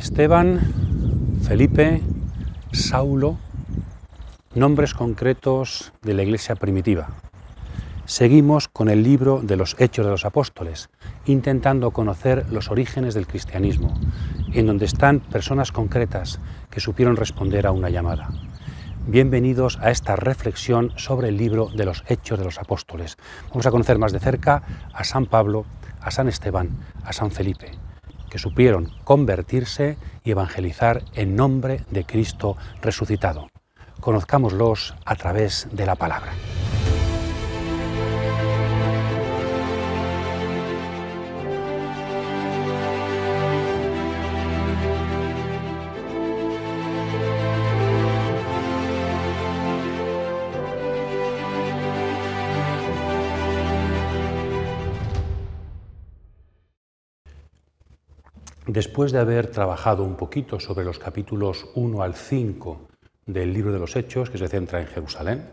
Esteban, Felipe, Saulo, nombres concretos de la Iglesia primitiva. Seguimos con el libro de los Hechos de los Apóstoles, intentando conocer los orígenes del cristianismo, en donde están personas concretas que supieron responder a una llamada. Bienvenidos a esta reflexión sobre el libro de los Hechos de los Apóstoles. Vamos a conocer más de cerca a San Pablo, a San Esteban, a San Felipe, que supieron convertirse y evangelizar en nombre de Cristo resucitado. Conozcámoslos a través de la palabra. Después de haber trabajado un poquito sobre los capítulos 1 al 5 del libro de los Hechos, que se centra en Jerusalén,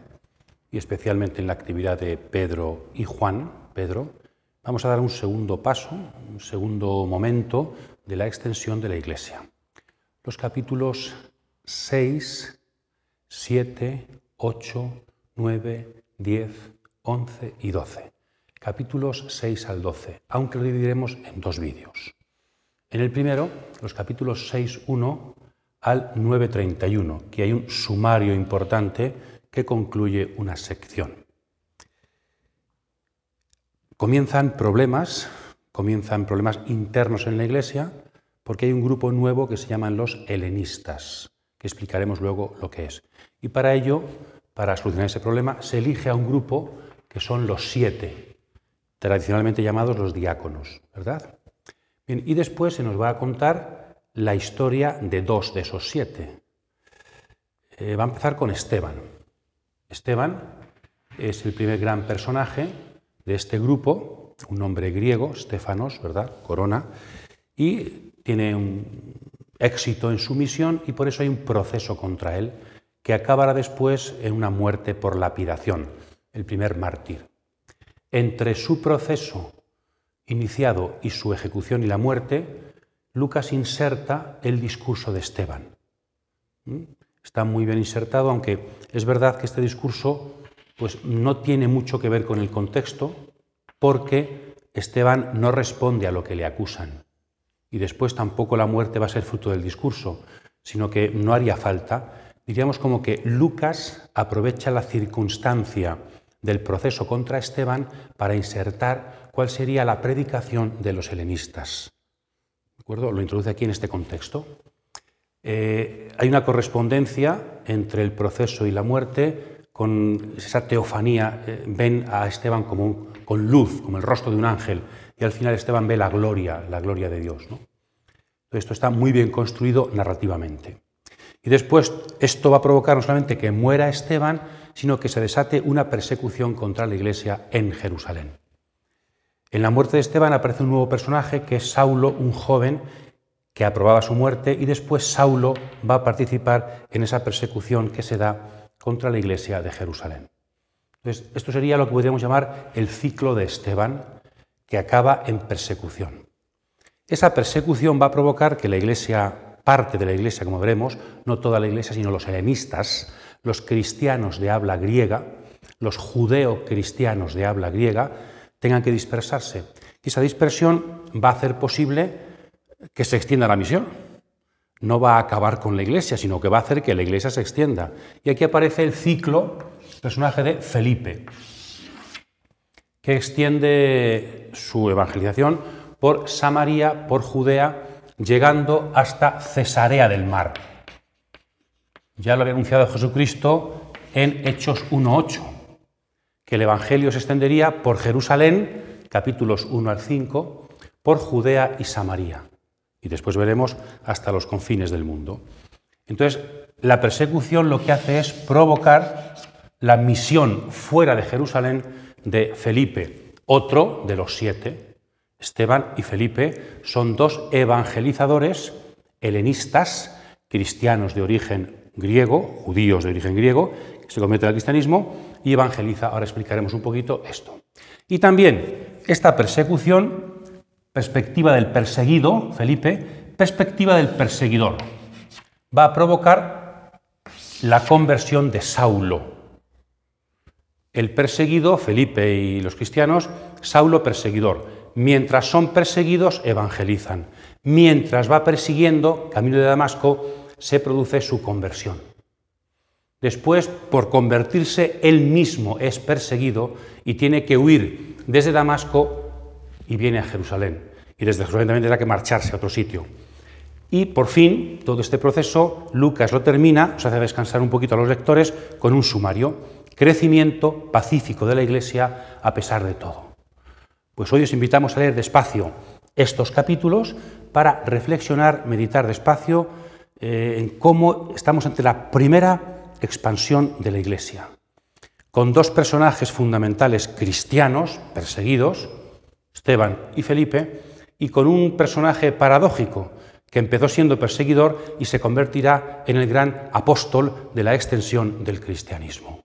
y especialmente en la actividad de Pedro y Juan, vamos a dar un segundo paso, un segundo momento de la extensión de la Iglesia. Los capítulos 6, 7, 8, 9, 10, 11 y 12. Capítulos 6 al 12, aunque lo dividiremos en dos vídeos. En el primero, los capítulos 6.1 al 9.31, que hay un sumario importante que concluye una sección. Comienzan problemas internos en la Iglesia, porque hay un grupo nuevo que se llaman los helenistas, que explicaremos luego lo que es. Y para ello, para solucionar ese problema, se elige a un grupo que son los 7, tradicionalmente llamados los diáconos, ¿verdad? Bien, y después se nos va a contar la historia de 2 de esos 7. Va a empezar con Esteban. Esteban es el primer gran personaje de este grupo, un nombre griego, Stéfanos, ¿verdad? Corona, y tiene un éxito en su misión y por eso hay un proceso contra él que acabará después en una muerte por lapidación, el primer mártir. Entre su proceso iniciado y su ejecución y la muerte, Lucas inserta el discurso de Esteban. Está muy bien insertado, aunque es verdad que este discurso pues, no tiene mucho que ver con el contexto, porque Esteban no responde a lo que le acusan. Y después tampoco la muerte va a ser fruto del discurso, sino que no haría falta. Diríamos como que Lucas aprovecha la circunstancia del proceso contra Esteban para insertar cuál sería la predicación de los helenistas. ¿De acuerdo? Lo introduce aquí en este contexto. Hay una correspondencia entre el proceso y la muerte, con esa teofanía, ven a Esteban como con luz, como el rostro de un ángel, y al final Esteban ve la gloria de Dios, ¿no? Esto está muy bien construido narrativamente. Y después esto va a provocar no solamente que muera Esteban, sino que se desate una persecución contra la Iglesia en Jerusalén. En la muerte de Esteban aparece un nuevo personaje que es Saulo, un joven que aprobaba su muerte, y después Saulo va a participar en esa persecución que se da contra la Iglesia de Jerusalén. Entonces, esto sería lo que podríamos llamar el ciclo de Esteban, que acaba en persecución. Esa persecución va a provocar que la Iglesia, parte de la Iglesia, como veremos, no toda la Iglesia, sino los helenistas, los cristianos de habla griega, los judeo-cristianos de habla griega, tengan que dispersarse. Y esa dispersión va a hacer posible que se extienda la misión. No va a acabar con la Iglesia, sino que va a hacer que la Iglesia se extienda. Y aquí aparece el ciclo, el personaje de Felipe, que extiende su evangelización por Samaria, por Judea, llegando hasta Cesarea del Mar. Ya lo había anunciado Jesucristo en Hechos 1.8, que el Evangelio se extendería por Jerusalén, capítulos 1 al 5, por Judea y Samaria. Y después veremos hasta los confines del mundo. Entonces, la persecución lo que hace es provocar la misión fuera de Jerusalén de Felipe, otro de los 7. Esteban y Felipe son 2 evangelizadores helenistas, cristianos de origen griego, judíos de origen griego, que se convierten al cristianismo y evangeliza. Ahora explicaremos un poquito esto. Y también esta persecución, perspectiva del perseguido, Felipe, Perspectiva del perseguidor. Va a provocar la conversión de Saulo. El perseguido, Felipe y los cristianos, Saulo perseguidor. Mientras son perseguidos, evangelizan. Mientras va persiguiendo, camino de Damasco, se produce su conversión. Después, por convertirse, él mismo es perseguido y tiene que huir desde Damasco y viene a Jerusalén. Y desde Jerusalén también tendrá que marcharse a otro sitio. Y por fin, todo este proceso, Lucas lo termina, nos hace descansar un poquito a los lectores, con un sumario. Crecimiento pacífico de la Iglesia a pesar de todo. Pues hoy os invitamos a leer despacio estos capítulos para reflexionar, meditar despacio en cómo estamos ante la primera expansión de la Iglesia, con dos personajes fundamentales cristianos, perseguidos, Esteban y Felipe, y con un personaje paradójico, que empezó siendo perseguidor y se convertirá en el gran apóstol de la extensión del cristianismo.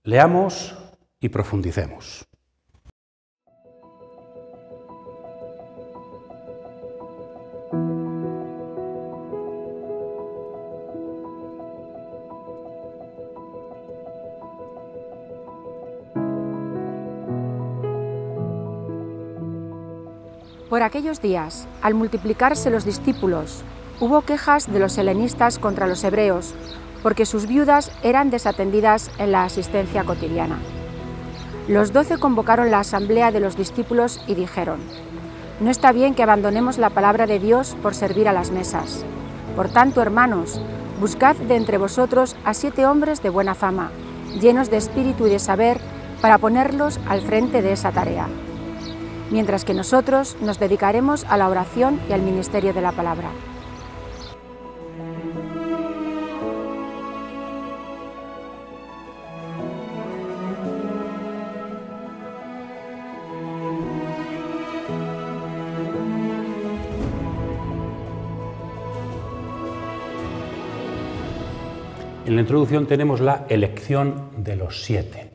Leamos y profundicemos. Por aquellos días, al multiplicarse los discípulos, hubo quejas de los helenistas contra los hebreos, porque sus viudas eran desatendidas en la asistencia cotidiana. Los 12 convocaron la asamblea de los discípulos y dijeron: «No está bien que abandonemos la palabra de Dios por servir a las mesas. Por tanto, hermanos, buscad de entre vosotros a 7 hombres de buena fama, llenos de espíritu y de saber, para ponerlos al frente de esa tarea, mientras que nosotros nos dedicaremos a la oración y al ministerio de la palabra». En la introducción tenemos la elección de los 7.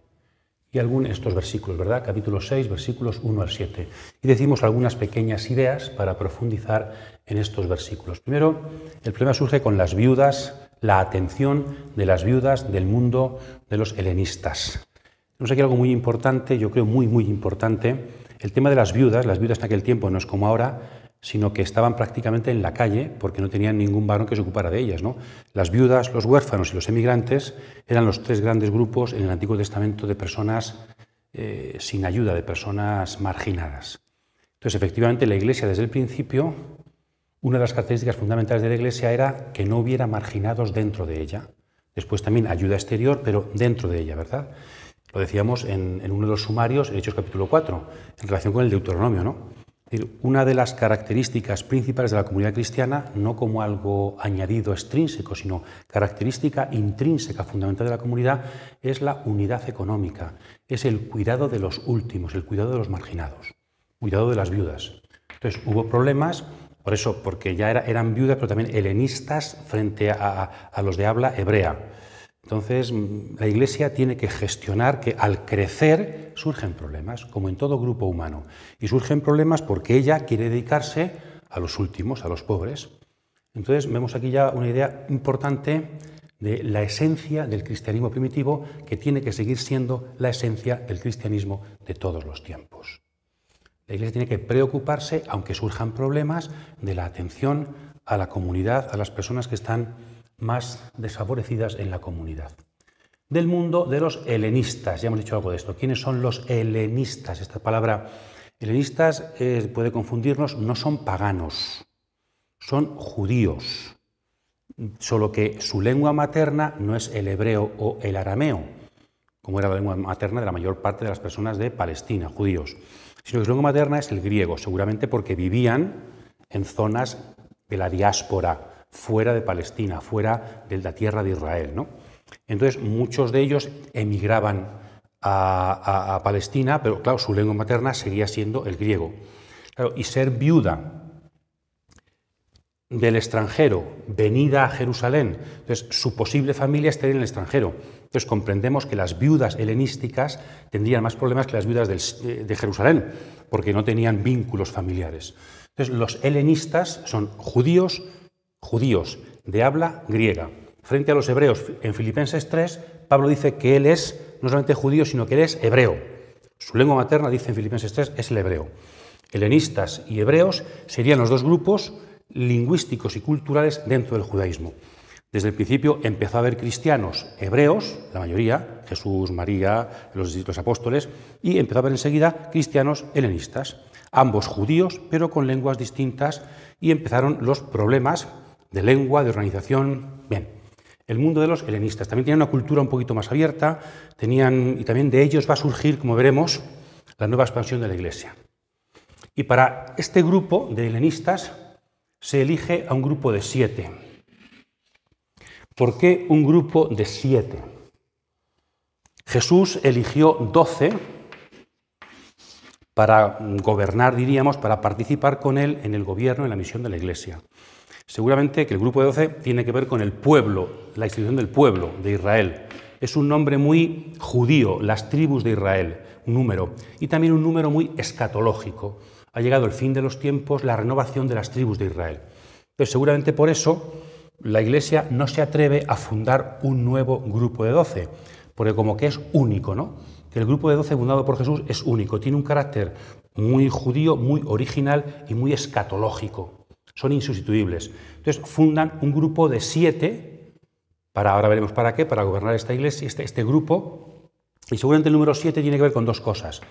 Y estos versículos, ¿verdad? Capítulo 6, versículos 1 al 7. Y decimos algunas pequeñas ideas para profundizar en estos versículos. Primero, el problema surge con las viudas, la atención de las viudas del mundo de los helenistas. Tenemos aquí algo muy importante, yo creo muy importante. El tema de las viudas en aquel tiempo no es como ahora, sino que estaban prácticamente en la calle porque no tenían ningún varón que se ocupara de ellas, ¿no? Las viudas, los huérfanos y los emigrantes eran los 3 grandes grupos en el Antiguo Testamento de personas sin ayuda, de personas marginadas. Entonces, efectivamente, la Iglesia desde el principio, una de las características fundamentales de la Iglesia era que no hubiera marginados dentro de ella. Después también ayuda exterior, pero dentro de ella, ¿verdad? Lo decíamos en uno de los sumarios, en Hechos capítulo 4, en relación con el Deuteronomio, ¿no? Una de las características principales de la comunidad cristiana, no como algo añadido extrínseco, sino característica intrínseca fundamental de la comunidad, es la unidad económica, es el cuidado de los últimos, el cuidado de los marginados, cuidado de las viudas. Entonces hubo problemas, por eso, porque ya eran viudas, pero también helenistas frente a los de habla hebrea. Entonces, la Iglesia tiene que gestionar que al crecer surgen problemas, como en todo grupo humano. Y surgen problemas porque ella quiere dedicarse a los últimos, a los pobres. Entonces, vemos aquí ya una idea importante de la esencia del cristianismo primitivo, que tiene que seguir siendo la esencia del cristianismo de todos los tiempos. La Iglesia tiene que preocuparse, aunque surjan problemas, de la atención a la comunidad, a las personas que están más desfavorecidas en la comunidad. Del mundo de los helenistas, ya hemos dicho algo de esto. ¿Quiénes son los helenistas? Esta palabra helenistas puede confundirnos, no son paganos, son judíos, solo que su lengua materna no es el hebreo o el arameo, como era la lengua materna de la mayor parte de las personas de Palestina, judíos, sino que su lengua materna es el griego, seguramente porque vivían en zonas de la diáspora, fuera de Palestina, fuera de la tierra de Israel, ¿no? Entonces, muchos de ellos emigraban a Palestina, pero claro, su lengua materna seguía siendo el griego. Claro, y ser viuda del extranjero, venida a Jerusalén, entonces su posible familia estaría en el extranjero. Entonces comprendemos que las viudas helenísticas tendrían más problemas que las viudas de Jerusalén, porque no tenían vínculos familiares. Entonces, los helenistas son judíos de habla griega. Frente a los hebreos, en Filipenses 3, Pablo dice que él es no solamente judío, sino que él es hebreo. Su lengua materna, dice en Filipenses 3, es el hebreo. Helenistas y hebreos serían los dos grupos lingüísticos y culturales dentro del judaísmo. Desde el principio empezó a haber cristianos hebreos, la mayoría, Jesús, María, los apóstoles, y empezó a haber enseguida cristianos helenistas, ambos judíos, pero con lenguas distintas, y empezaron los problemas de lengua, de organización. Bien, el mundo de los helenistas también tenían una cultura un poquito más abierta, y también de ellos va a surgir, como veremos, la nueva expansión de la Iglesia. Y para este grupo de helenistas se elige a un grupo de 7. ¿Por qué un grupo de 7? Jesús eligió 12 para gobernar, diríamos, para participar con él en el gobierno, en la misión de la Iglesia. Seguramente que el grupo de 12 tiene que ver con el pueblo, la institución del pueblo de Israel. Es un nombre muy judío, las tribus de Israel, un número, y también un número muy escatológico. Ha llegado el fin de los tiempos, la renovación de las tribus de Israel. Entonces, seguramente por eso la Iglesia no se atreve a fundar un nuevo grupo de 12, porque como que es único, ¿no? Que el grupo de 12 fundado por Jesús es único, tiene un carácter muy judío, muy original y muy escatológico. Son insustituibles. Entonces fundan un grupo de 7, ahora veremos para qué, para gobernar esta iglesia, este grupo, y seguramente el número 7 tiene que ver con dos cosas.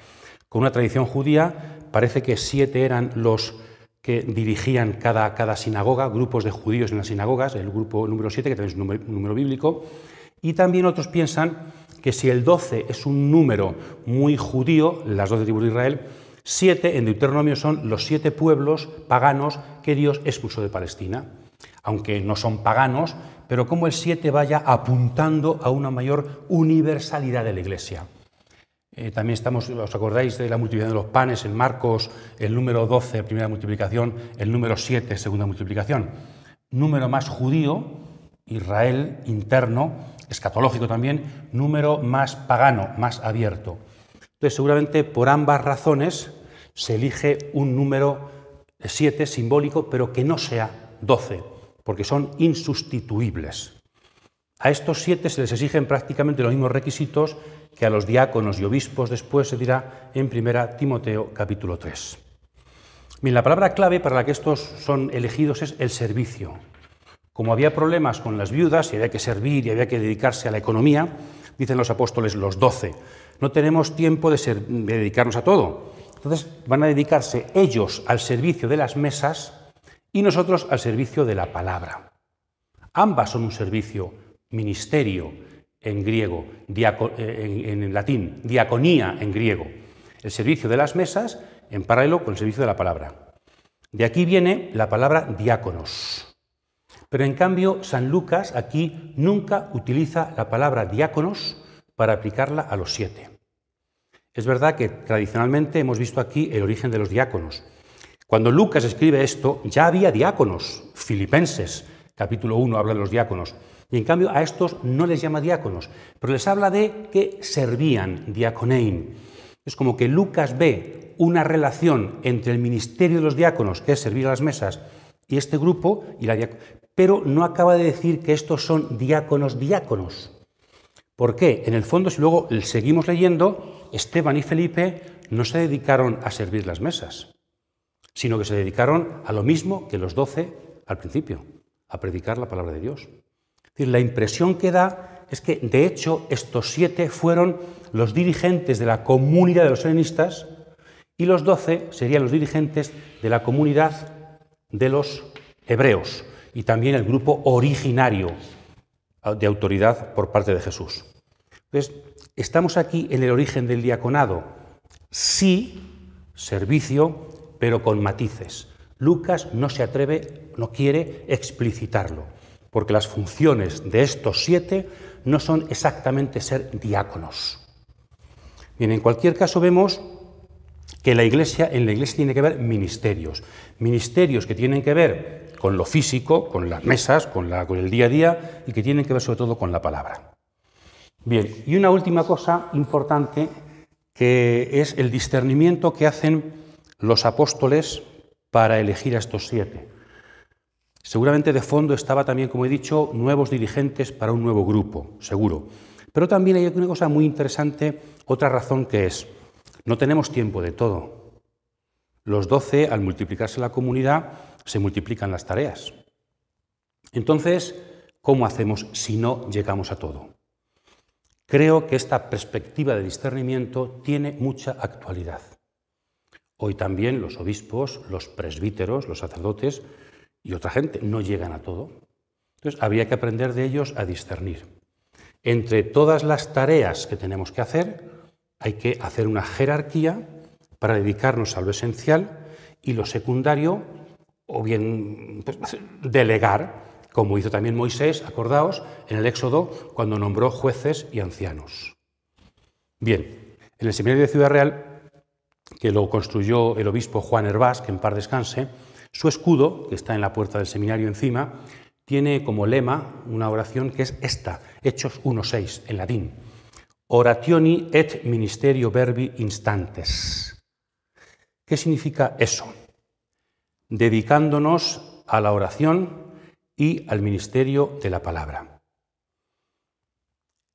Con una tradición judía, parece que 7 eran los que dirigían cada sinagoga, grupos de judíos en las sinagogas, el grupo número 7, que también es un número bíblico, y también otros piensan que si el 12 es un número muy judío, las 12 tribus de Israel, 7 en Deuteronomio son los 7 pueblos paganos que Dios expulsó de Palestina, aunque no son paganos, pero como el 7 vaya apuntando a una mayor universalidad de la Iglesia. También ¿os acordáis de la multiplicación de los panes en Marcos, el número 12, primera multiplicación, el número 7, segunda multiplicación? Número más judío, Israel interno, escatológico también, número más pagano, más abierto. Entonces, seguramente por ambas razones se elige un número 7 simbólico, pero que no sea 12, porque son insustituibles. A estos 7 se les exigen prácticamente los mismos requisitos que a los diáconos y obispos, después se dirá en 1 Timoteo capítulo 3. Bien, la palabra clave para la que estos son elegidos es el servicio. Como había problemas con las viudas y había que servir y había que dedicarse a la economía, dicen los apóstoles, los 12, no tenemos tiempo de dedicarnos a todo. Entonces van a dedicarse ellos al servicio de las mesas y nosotros al servicio de la palabra. Ambas son un servicio, ministerio en griego, en latín, diaconía en griego. El servicio de las mesas en paralelo con el servicio de la palabra. De aquí viene la palabra diáconos. Pero en cambio, San Lucas aquí nunca utiliza la palabra diáconos para aplicarla a los 7. Es verdad que tradicionalmente hemos visto aquí el origen de los diáconos. Cuando Lucas escribe esto, ya había diáconos. Filipenses, capítulo 1, habla de los diáconos. Y en cambio a estos no les llama diáconos, pero les habla de que servían, diaconein. Es como que Lucas ve una relación entre el ministerio de los diáconos, que es servir a las mesas, y este grupo, pero no acaba de decir que estos son diáconos. ¿Por qué? En el fondo, si luego seguimos leyendo, Esteban y Felipe no se dedicaron a servir las mesas, sino que se dedicaron a lo mismo que los 12 al principio, a predicar la palabra de Dios. Es decir, la impresión que da es que, de hecho, estos 7 fueron los dirigentes de la comunidad de los helenistas y los 12 serían los dirigentes de la comunidad de los hebreos y también el grupo originario de autoridad por parte de Jesús. Entonces, estamos aquí en el origen del diaconado. Sí, servicio, pero con matices. Lucas no se atreve, no quiere explicitarlo, porque las funciones de estos 7 no son exactamente ser diáconos. Bien, en cualquier caso vemos que en la Iglesia tiene que haber ministerios que tienen que ver con lo físico, con las mesas, con el día a día y que tienen que ver sobre todo con la palabra. Bien, y una última cosa importante que es el discernimiento que hacen los apóstoles para elegir a estos 7. Seguramente de fondo estaba también, como he dicho, nuevos dirigentes para un nuevo grupo, seguro. Pero también hay una cosa muy interesante, otra razón que es, no tenemos tiempo de todo. Los 12, al multiplicarse la comunidad, se multiplican las tareas. Entonces, ¿cómo hacemos si no llegamos a todo? Creo que esta perspectiva de discernimiento tiene mucha actualidad. Hoy también los obispos, los presbíteros, los sacerdotes y otra gente no llegan a todo. Entonces, habría que aprender de ellos a discernir. Entre todas las tareas que tenemos que hacer, hay que hacer una jerarquía para dedicarnos a lo esencial y lo secundario, o bien delegar, como hizo también Moisés, acordaos, en el Éxodo, cuando nombró jueces y ancianos. Bien, en el seminario de Ciudad Real, que lo construyó el obispo Juan Hervás, que en paz descanse, su escudo, que está en la puerta del seminario encima, tiene como lema una oración que es esta, Hechos 1:6, en latín. Orationi et ministerio verbi instantes. ¿Qué significa eso? Dedicándonos a la oración y al ministerio de la palabra.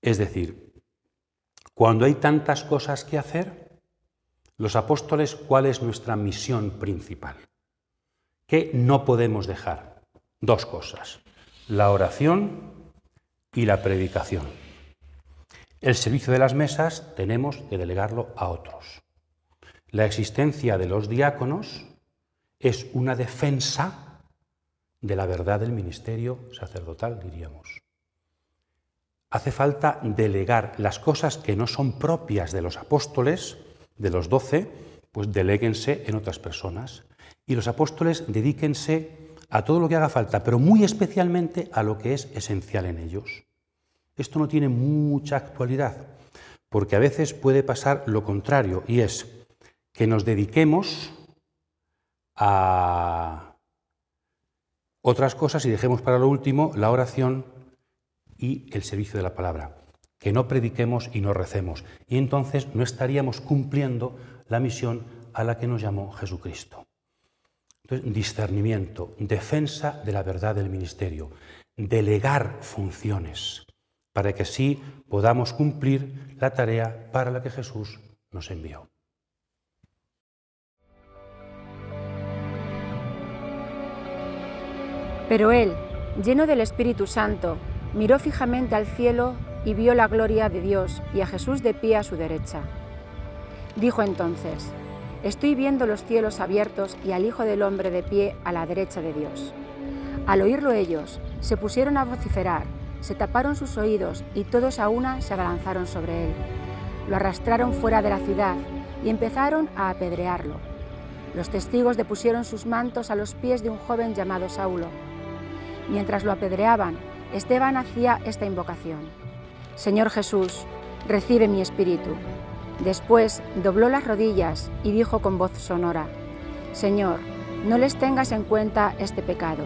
Es decir, cuando hay tantas cosas que hacer, los apóstoles, ¿cuál es nuestra misión principal? ¿Qué no podemos dejar? 2 cosas, la oración y la predicación. El servicio de las mesas tenemos que delegarlo a otros. La existencia de los diáconos es una defensa de la verdad del ministerio sacerdotal, diríamos. Hace falta delegar las cosas que no son propias de los apóstoles, de los 12, pues deléguense en otras personas. Y los apóstoles dedíquense a todo lo que haga falta, pero muy especialmente a lo que es esencial en ellos. Esto no tiene mucha actualidad, porque a veces puede pasar lo contrario, y es que nos dediquemos a otras cosas y dejemos para lo último la oración y el servicio de la palabra. Que no prediquemos y no recemos, y entonces no estaríamos cumpliendo la misión a la que nos llamó Jesucristo. Entonces, discernimiento, defensa de la verdad del ministerio, delegar funciones, para que así podamos cumplir la tarea para la que Jesús nos envió. Pero él, lleno del Espíritu Santo, miró fijamente al cielo y vio la gloria de Dios y a Jesús de pie a su derecha. Dijo entonces: Estoy viendo los cielos abiertos y al Hijo del Hombre de pie a la derecha de Dios. Al oírlo ellos, se pusieron a vociferar, se taparon sus oídos y todos a una se abalanzaron sobre él. Lo arrastraron fuera de la ciudad y empezaron a apedrearlo. Los testigos depusieron sus mantos a los pies de un joven llamado Saulo. Mientras lo apedreaban, Esteban hacía esta invocación: Señor Jesús, recibe mi espíritu. Después dobló las rodillas y dijo con voz sonora: Señor, no les tengas en cuenta este pecado.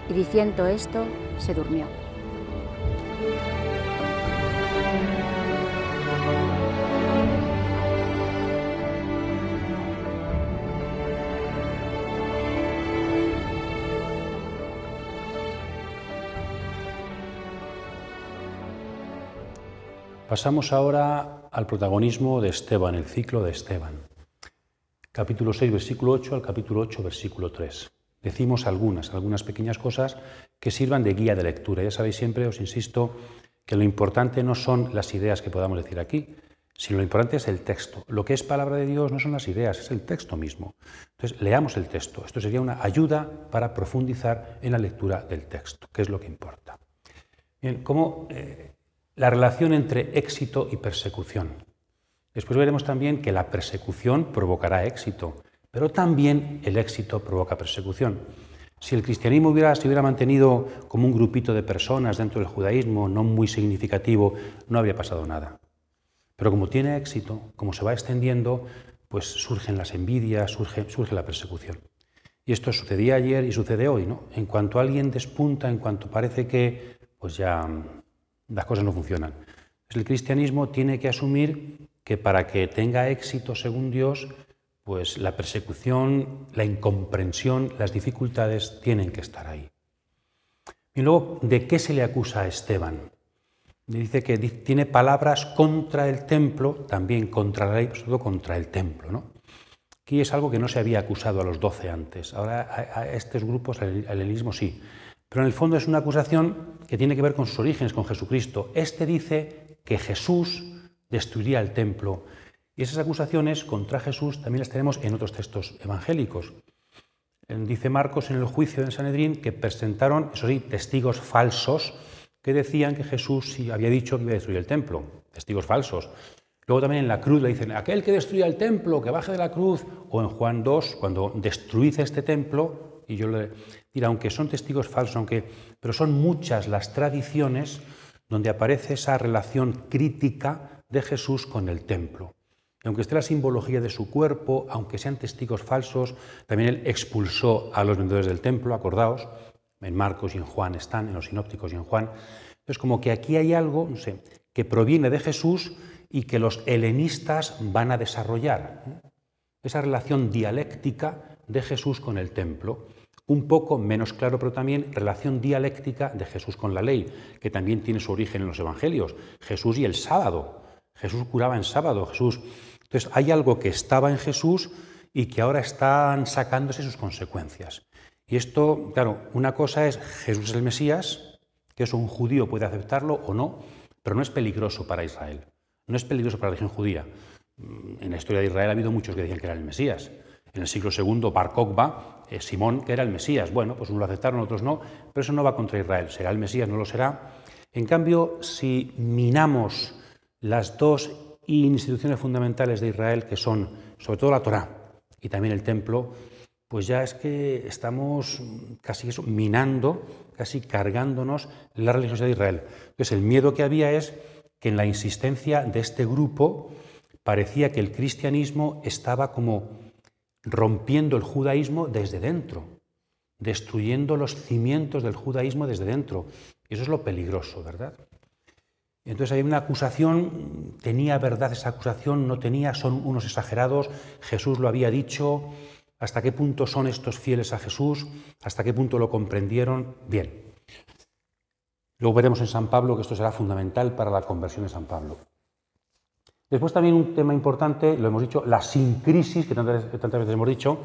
Y diciendo esto, se durmió. Pasamos ahora al protagonismo de Esteban, el ciclo de Esteban. Capítulo 6, versículo 8 al capítulo 8, versículo 3. Decimos algunas pequeñas cosas que sirvan de guía de lectura. Ya sabéis, siempre os insisto que lo importante no son las ideas que podamos decir aquí, sino lo importante es el texto. Lo que es palabra de Dios no son las ideas, es el texto mismo. Entonces, leamos el texto. Esto sería una ayuda para profundizar en la lectura del texto, que es lo que importa. Bien, como la relación entre éxito y persecución. Después veremos también que la persecución provocará éxito, pero también el éxito provoca persecución. Si el cristianismo se hubiera mantenido como un grupito de personas dentro del judaísmo, no muy significativo, no habría pasado nada. Pero como tiene éxito, como se va extendiendo, pues surgen las envidias, surge la persecución. Y esto sucedía ayer y sucede hoy, ¿no? En cuanto alguien despunta, en cuanto parece que, pues ya las cosas no funcionan. Entonces, el cristianismo tiene que asumir que para que tenga éxito según Dios, pues la persecución, la incomprensión, las dificultades tienen que estar ahí. Y luego, ¿de qué se le acusa a Esteban? Dice que tiene palabras contra el templo, también contra la ley, sobre todo contra el templo, ¿no? Aquí es algo que no se había acusado a los 12 antes. Ahora a estos grupos, al helenismo sí. Pero en el fondo es una acusación que tiene que ver con sus orígenes, con Jesucristo. Este dice que Jesús destruiría el templo. Y esas acusaciones contra Jesús también las tenemos en otros textos evangélicos. Dice Marcos en el juicio del Sanedrín que presentaron, eso sí, testigos falsos que decían que Jesús sí había dicho que iba a destruir el templo. Testigos falsos. Luego también en la cruz le dicen, aquel que destruya el templo, que baje de la cruz. O en Juan 2, cuando destruid este templo, y yo le diré, aunque son testigos falsos, pero son muchas las tradiciones donde aparece esa relación crítica de Jesús con el templo. Y aunque esté la simbología de su cuerpo, aunque sean testigos falsos, también él expulsó a los vendedores del templo, acordaos, en Marcos y en Juan están, en los sinópticos y en Juan. Entonces, como que aquí hay algo, no sé, que proviene de Jesús y que los helenistas van a desarrollar. Esa relación dialéctica de Jesús con el templo. Un poco menos claro, pero también relación dialéctica de Jesús con la ley, que también tiene su origen en los evangelios. Jesús y el sábado. Jesús curaba en sábado. Entonces, hay algo que estaba en Jesús y que ahora están sacándose sus consecuencias. Y esto, claro, una cosa es Jesús es el Mesías, que eso un judío puede aceptarlo o no, pero no es peligroso para Israel. No es peligroso para la religión judía. En la historia de Israel ha habido muchos que decían que era el Mesías. En el siglo II, Bar Kokhba, Simón, que era el Mesías. Bueno, pues unos lo aceptaron, otros no, pero eso no va contra Israel. ¿Será el Mesías? No lo será. En cambio, si minamos las dos instituciones fundamentales de Israel, que son sobre todo la Torá y también el templo, pues ya es que estamos casi eso, minando, casi cargándonos la religiosidad de Israel. Entonces el miedo que había es que en la insistencia de este grupo parecía que el cristianismo estaba como rompiendo el judaísmo desde dentro, destruyendo los cimientos del judaísmo desde dentro. Eso es lo peligroso, ¿verdad? Entonces hay una acusación, tenía verdad esa acusación, no tenía, son unos exagerados, Jesús lo había dicho, ¿hasta qué punto son estos fieles a Jesús? ¿Hasta qué punto lo comprendieron? Bien. Luego veremos en San Pablo que esto será fundamental para la conversión de San Pablo. Después también un tema importante, lo hemos dicho, la sincresis, que tantas veces hemos dicho,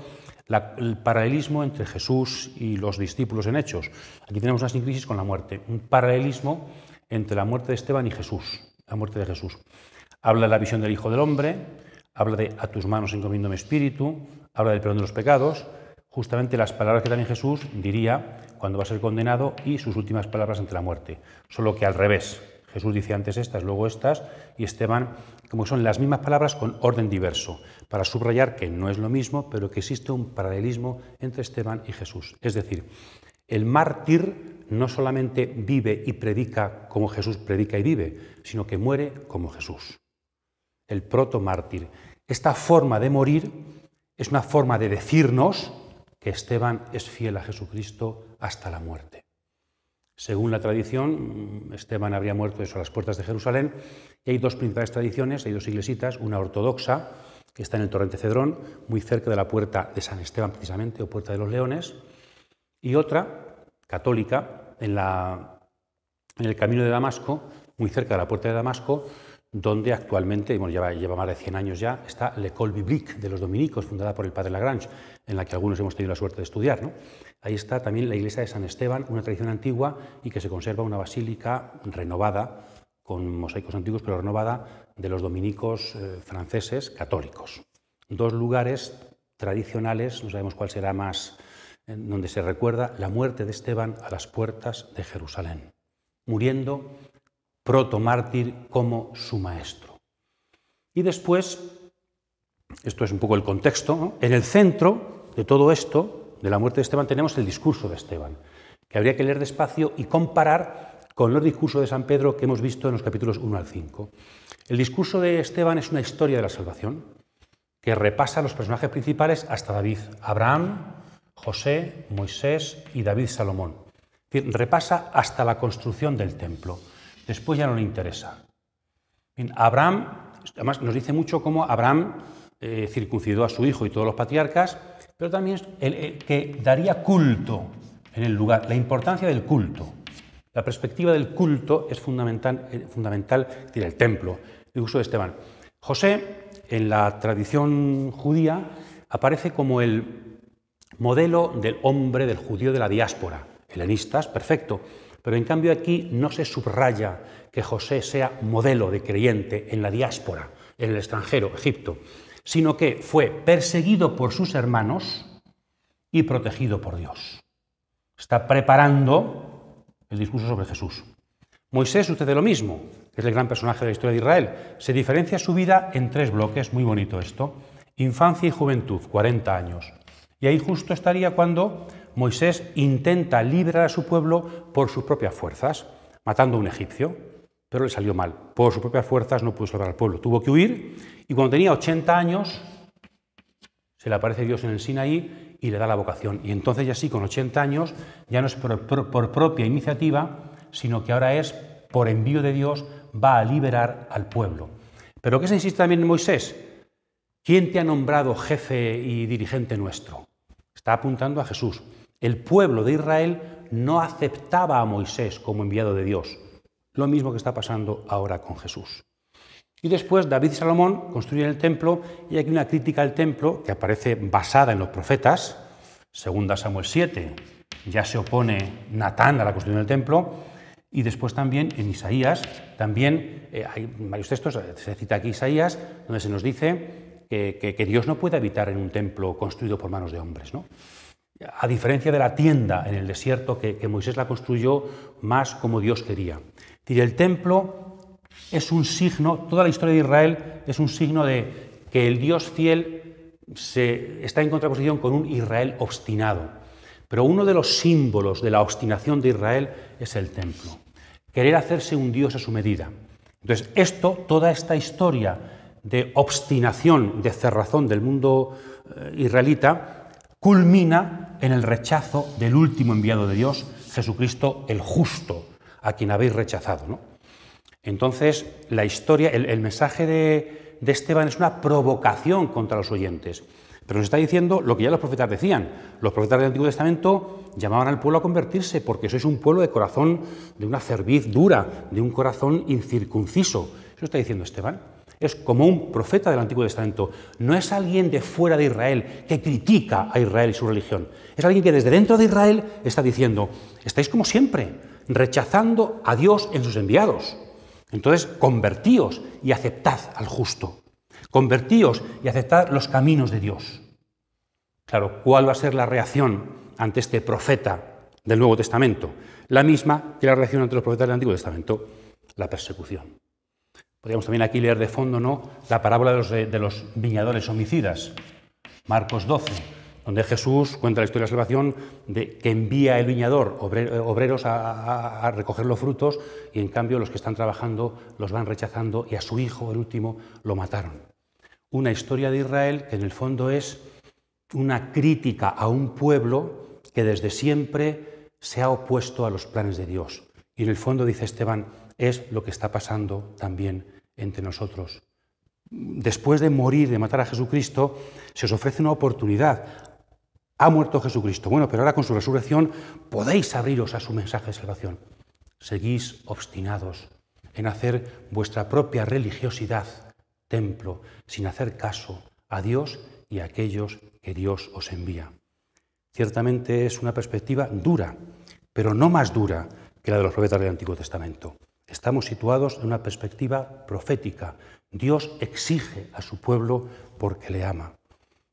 el paralelismo entre Jesús y los discípulos en Hechos. Aquí tenemos una sincresis con la muerte, un paralelismo entre la muerte de Esteban y Jesús, la muerte de Jesús. Habla de la visión del Hijo del Hombre, habla de a tus manos encomiendo mi espíritu, habla del perdón de los pecados, justamente las palabras que también Jesús diría cuando va a ser condenado y sus últimas palabras ante la muerte. Solo que al revés. Jesús dice antes estas, luego estas, y Esteban, como son las mismas palabras con orden diverso, para subrayar que no es lo mismo, pero que existe un paralelismo entre Esteban y Jesús. Es decir, el mártir no solamente vive y predica como Jesús predica y vive, sino que muere como Jesús. El protomártir. Esta forma de morir es una forma de decirnos que Esteban es fiel a Jesucristo hasta la muerte. Según la tradición, Esteban habría muerto a las puertas de Jerusalén, y hay dos principales tradiciones, hay dos iglesitas, una ortodoxa, que está en el torrente Cedrón, muy cerca de la puerta de San Esteban precisamente, o Puerta de los Leones, y otra, católica, en el camino de Damasco, muy cerca de la puerta de Damasco, donde actualmente, bueno, lleva más de 100 años ya, está l'École Biblique de los dominicos, fundada por el padre Lagrange, en la que algunos hemos tenido la suerte de estudiar, ¿no? Ahí está también la iglesia de San Esteban, una tradición antigua y que se conserva una basílica renovada, con mosaicos antiguos, pero renovada, de los dominicos franceses católicos. Dos lugares tradicionales, no sabemos cuál será más, donde se recuerda la muerte de Esteban a las puertas de Jerusalén, muriendo protomártir como su maestro. Y después, esto es un poco el contexto, ¿no? En el centro de todo esto, de la muerte de Esteban, tenemos el discurso de Esteban, que habría que leer despacio y comparar con los discursos de San Pedro que hemos visto en los capítulos 1 al 5. El discurso de Esteban es una historia de la salvación que repasa los personajes principales hasta David, Abraham, José, Moisés y David Salomón. Es decir, repasa hasta la construcción del templo. Después ya no le interesa. Bien, Abraham, además nos dice mucho cómo Abraham circuncidó a su hijo y todos los patriarcas, pero también el que daría culto en el lugar, la importancia del culto. La perspectiva del culto es fundamental el templo, el uso de Esteban. José, en la tradición judía, aparece como el modelo del hombre, del judío de la diáspora. Helenistas, perfecto, pero en cambio aquí no se subraya que José sea modelo de creyente en la diáspora, en el extranjero, Egipto, sino que fue perseguido por sus hermanos y protegido por Dios. Está preparando el discurso sobre Jesús. Moisés sucede lo mismo, es el gran personaje de la historia de Israel. Se diferencia su vida en 3 bloques, muy bonito esto: infancia y juventud, 40 años. Y ahí justo estaría cuando Moisés intenta liberar a su pueblo por sus propias fuerzas, matando a un egipcio, pero le salió mal. Por sus propias fuerzas no pudo salvar al pueblo, tuvo que huir, y cuando tenía 80 años se le aparece Dios en el Sinaí y le da la vocación. Y entonces ya sí, con 80 años, ya no es por propia iniciativa, sino que ahora es por envío de Dios, va a liberar al pueblo. ¿Pero qué se insiste también en Moisés? ¿Quién te ha nombrado jefe y dirigente nuestro? Está apuntando a Jesús. El pueblo de Israel no aceptaba a Moisés como enviado de Dios. Lo mismo que está pasando ahora con Jesús. Y después David y Salomón construyen el templo, y hay aquí una crítica al templo que aparece basada en los profetas. Segunda Samuel 7, ya se opone Natán a la construcción del templo, y después también en Isaías, también hay varios textos, se cita aquí Isaías, donde se nos dice que Dios no puede habitar en un templo construido por manos de hombres, ¿no? A diferencia de la tienda en el desierto, que Moisés la construyó más como Dios quería. Y el templo es un signo, toda la historia de Israel es un signo de que el Dios fiel está en contraposición con un Israel obstinado. Pero uno de los símbolos de la obstinación de Israel es el templo. Querer hacerse un Dios a su medida. Entonces, toda esta historia de obstinación, de cerrazón del mundo israelita, culmina en el rechazo del último enviado de Dios, Jesucristo el justo, a quien habéis rechazado, ¿no? Entonces, la historia, el mensaje de Esteban es una provocación contra los oyentes, pero nos está diciendo lo que ya los profetas decían. Los profetas del Antiguo Testamento llamaban al pueblo a convertirse porque sois un pueblo de corazón, de una cerviz dura, de un corazón incircunciso. Eso está diciendo Esteban. Es como un profeta del Antiguo Testamento. No es alguien de fuera de Israel que critica a Israel y su religión. Es alguien que desde dentro de Israel está diciendo: estáis como siempre, rechazando a Dios en sus enviados. Entonces, convertíos y aceptad al justo. Convertíos y aceptad los caminos de Dios. Claro, ¿cuál va a ser la reacción ante este profeta del Nuevo Testamento? La misma que la reacción ante los profetas del Antiguo Testamento: la persecución. Podríamos también aquí leer de fondo, ¿no?, la parábola de los viñadores homicidas, Marcos 12, donde Jesús cuenta la historia de la salvación, de que envía el viñador obreros a recoger los frutos, y en cambio los que están trabajando los van rechazando, y a su hijo, el último, lo mataron. Una historia de Israel que en el fondo es una crítica a un pueblo que desde siempre se ha opuesto a los planes de Dios. Y en el fondo, dice Esteban, es lo que está pasando también entre nosotros. Después de morir, de matar a Jesucristo, se os ofrece una oportunidad. Ha muerto Jesucristo. Bueno, pero ahora con su resurrección podéis abriros a su mensaje de salvación. Seguís obstinados en hacer vuestra propia religiosidad templo, sin hacer caso a Dios y a aquellos que Dios os envía. Ciertamente es una perspectiva dura, pero no más dura que la de los profetas del Antiguo Testamento. Estamos situados en una perspectiva profética. Dios exige a su pueblo porque le ama.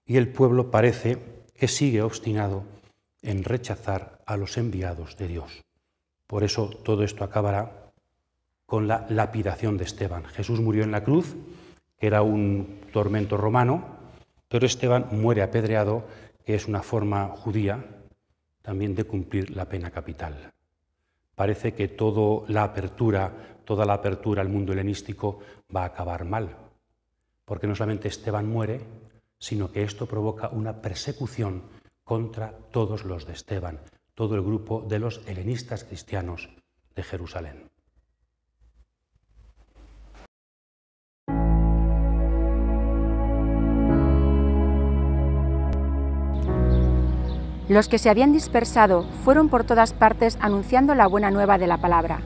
Y el pueblo parece que sigue obstinado en rechazar a los enviados de Dios. Por eso todo esto acabará con la lapidación de Esteban. Jesús murió en la cruz, que era un tormento romano, pero Esteban muere apedreado, que es una forma judía también de cumplir la pena capital. Parece que toda la apertura al mundo helenístico va a acabar mal, porque no solamente Esteban muere, sino que esto provoca una persecución contra todos los de Esteban, todo el grupo de los helenistas cristianos de Jerusalén. Los que se habían dispersado fueron por todas partes anunciando la buena nueva de la palabra.